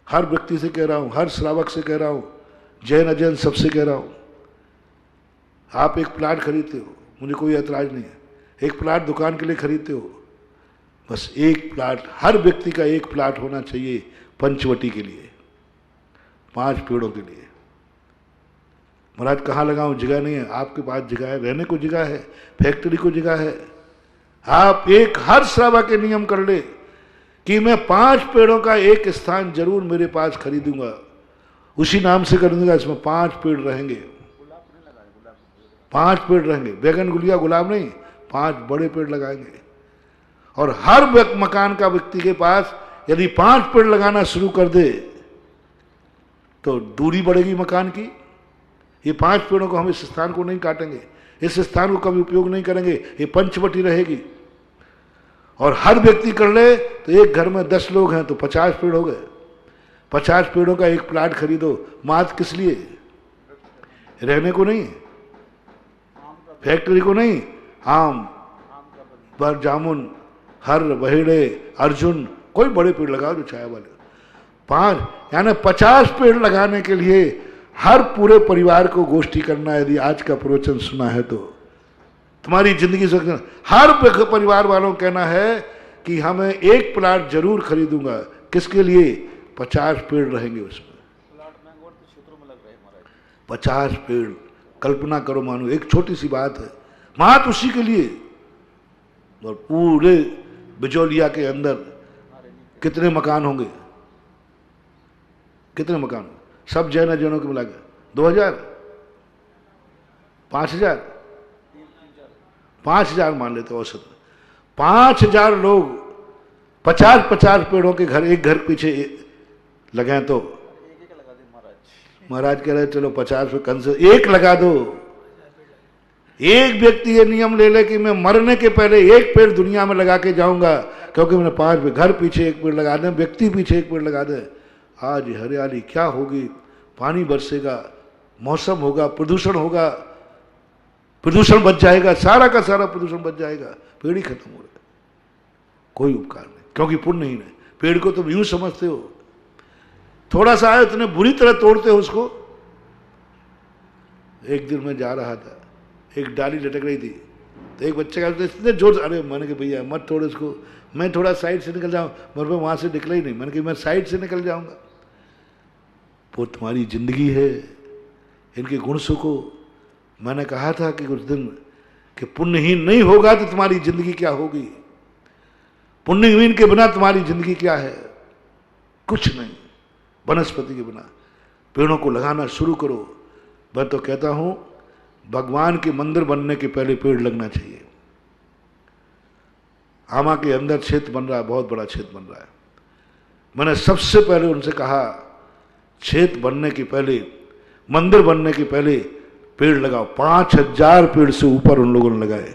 हर व्यक्ति से कह रहा हूं, हर श्रावक से कह रहा हूं, जैन अजैन सबसे कह रहा हूं, आप 1 प्लाट खरीदते हो, मुझे कोई ऐतराज नहीं है। 1 प्लाट दुकान के लिए खरीदते हो, बस 1 प्लाट, हर व्यक्ति का 1 प्लाट होना चाहिए पंचवटी के लिए, 5 पेड़ों के लिए। महाराज कहाँ लगाऊं, जगह नहीं है। आपके पास जगह है, रहने को जगह है, फैक्ट्री को जगह है। आप हर श्रावा के नियम कर ले कि मैं 5 पेड़ों का एक स्थान जरूर मेरे पास खरीदूंगा, उसी नाम से कर दूंगा, इसमें 5 पेड़ रहेंगे। 5 पेड़ रहेंगे, बैगन गुलिया गुलाब नहीं, 5 बड़े पेड़ लगाएंगे। और हर मकान का व्यक्ति के पास यदि 5 पेड़ लगाना शुरू कर दे तो दूरी बढ़ेगी मकान की। ये 5 पेड़ों को हम इस स्थान को नहीं काटेंगे, इस स्थान को कभी उपयोग नहीं करेंगे, ये पंचवटी रहेगी। और हर व्यक्ति कर ले तो एक घर में 10 लोग हैं तो 50 पेड़ हो गए। 50 पेड़ों का 1 प्लाट खरीदो, मात्र किस लिए? रहने को नहीं, फैक्ट्री को नहीं, आम पर जामुन, हर, बहेड़े, अर्जुन, कोई बड़े पेड़ लगाओ जो छाया वाले। 5 यानी 50 पेड़ लगाने के लिए हर पूरे परिवार को गोष्ठी करना। यदि आज का प्रवचन सुना है तो तुम्हारी जिंदगी से हर परिवार वालों को कहना है कि हमें एक प्लाट जरूर खरीदूंगा। किसके लिए? 50 पेड़ रहेंगे उसमें। 50 पेड़, कल्पना करो, मानो एक छोटी सी बात है, मात्र उसी के लिए। और पूरे बिजौलिया के अंदर कितने मकान होंगे? कितने मकान? सब जैनों के मिला के 2000, 5000, 5000 मान लेते औसत। 5000 लोग 50-50 पेड़ों के घर, एक घर पीछे लगाए तो महाराज कह रहे चलो 50 पे कम से एक लगा दो। एक व्यक्ति ये नियम ले ले कि मैं मरने के पहले एक पेड़ दुनिया में लगा के जाऊंगा, क्योंकि मैंने 5 पे घर पीछे एक पेड़ लगा दे, व्यक्ति पीछे एक पेड़ लगा दे। आज हरियाली क्या होगी, पानी बरसेगा, मौसम होगा, प्रदूषण होगा, प्रदूषण बच जाएगा, सारा का सारा प्रदूषण बच जाएगा। पेड़ ही खत्म हो रहा है, कोई उपकार नहीं, क्योंकि पुण्य ही नहीं। पेड़ को तुम यूं समझते हो, थोड़ा सा आया इतने बुरी तरह तोड़ते हो उसको। एक दिन मैं जा रहा था, एक डाली लटक रही थी, तो एक बच्चे का इतने जोर से, अरे मैंने कहा भैया मत तोड़ इसको, मैं थोड़ा साइड से निकल जाऊँ, मगर मैं वहाँ से निकला ही नहीं। मैंने कहा मैं साइड से निकल जाऊँगा। वो तुम्हारी जिंदगी है, इनके गुण सुखो। मैंने कहा था कि कुछ दिन कि पुण्यहीन नहीं होगा तो तुम्हारी जिंदगी क्या होगी, पुण्यहीन के बिना तुम्हारी जिंदगी क्या है? कुछ नहीं, वनस्पति के बिना। पेड़ों को लगाना शुरू करो। मैं तो कहता हूं भगवान के मंदिर बनने के पहले पेड़ लगना चाहिए। आमा के अंदर क्षेत्र बन रहा है, बहुत बड़ा क्षेत्र बन रहा है। मैंने सबसे पहले उनसे कहा क्षेत्र बनने के पहले, मंदिर बनने के पहले पेड़ लगाओ। 5000 पेड़ से ऊपर उन लोगों ने लगाए।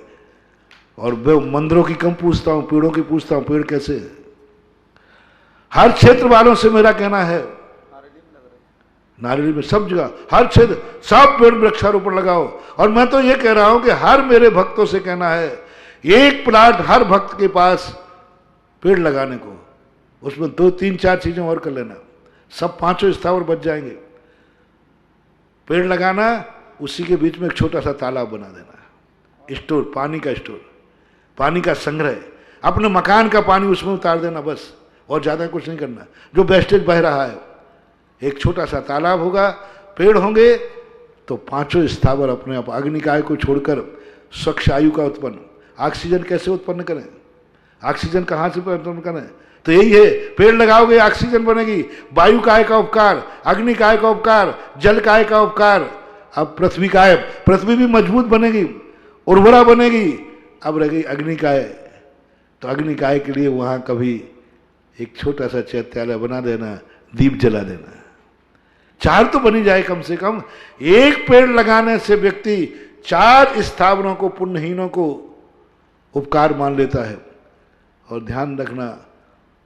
और मैं मंदिरों की कम पूछता हूं, पेड़ों की पूछता हूं, पेड़ कैसे है? हर क्षेत्र वालों से मेरा कहना है, नारियल में सब जगह, हर क्षेत्र, सब पेड़ वृक्षारोपण लगाओ। और मैं तो ये कह रहा हूं कि हर मेरे भक्तों से कहना है, एक प्लाट हर भक्त के पास पेड़ लगाने को, उसमें 2-3-4 चीजें और कर लेना, सब 5 स्थावर बच जाएंगे। पेड़ लगाना, उसी के बीच में एक छोटा सा तालाब बना देना, स्टोर, पानी का स्टोर, पानी का संग्रह, अपने मकान का पानी उसमें उतार देना बस, और ज्यादा कुछ नहीं करना। जो वेस्टेज बह रहा है, एक छोटा सा तालाब होगा, पेड़ होंगे, तो 5 स्थावर अपने आप, अग्निकाय को छोड़कर स्वच्छ आयु का उत्पन्न। ऑक्सीजन कैसे उत्पन्न करें? ऑक्सीजन कहाँ से उत्पन्न करें? तो यही है, पेड़ लगाओगे ऑक्सीजन बनेगी, वायु काय का उपकार, अग्नि काय का उपकार, जल काय का उपकार। अब पृथ्वी काय, पृथ्वी भी मजबूत बनेगी, उर्वरा बनेगी। अब रह गई अग्नि काय, तो अग्नि काय के लिए वहां कभी एक छोटा सा चैत्यालय बना देना, दीप जला देना, 4 तो बनी जाए कम से कम। एक पेड़ लगाने से व्यक्ति 4 स्थावरों को, पुण्यहीनों को उपकार मान लेता है। और ध्यान रखना,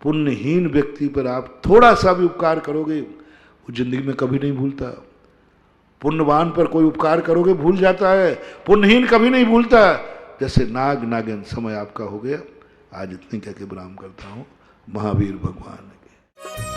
पुण्यहीन व्यक्ति पर आप थोड़ा सा भी उपकार करोगे, वो जिंदगी में कभी नहीं भूलता। पुण्यवान पर कोई उपकार करोगे भूल जाता है, पुण्यहीन कभी नहीं भूलता। जैसे नाग नागिन। समय आपका हो गया, आज इतनी कहकर विराम करता हूं। महावीर भगवान के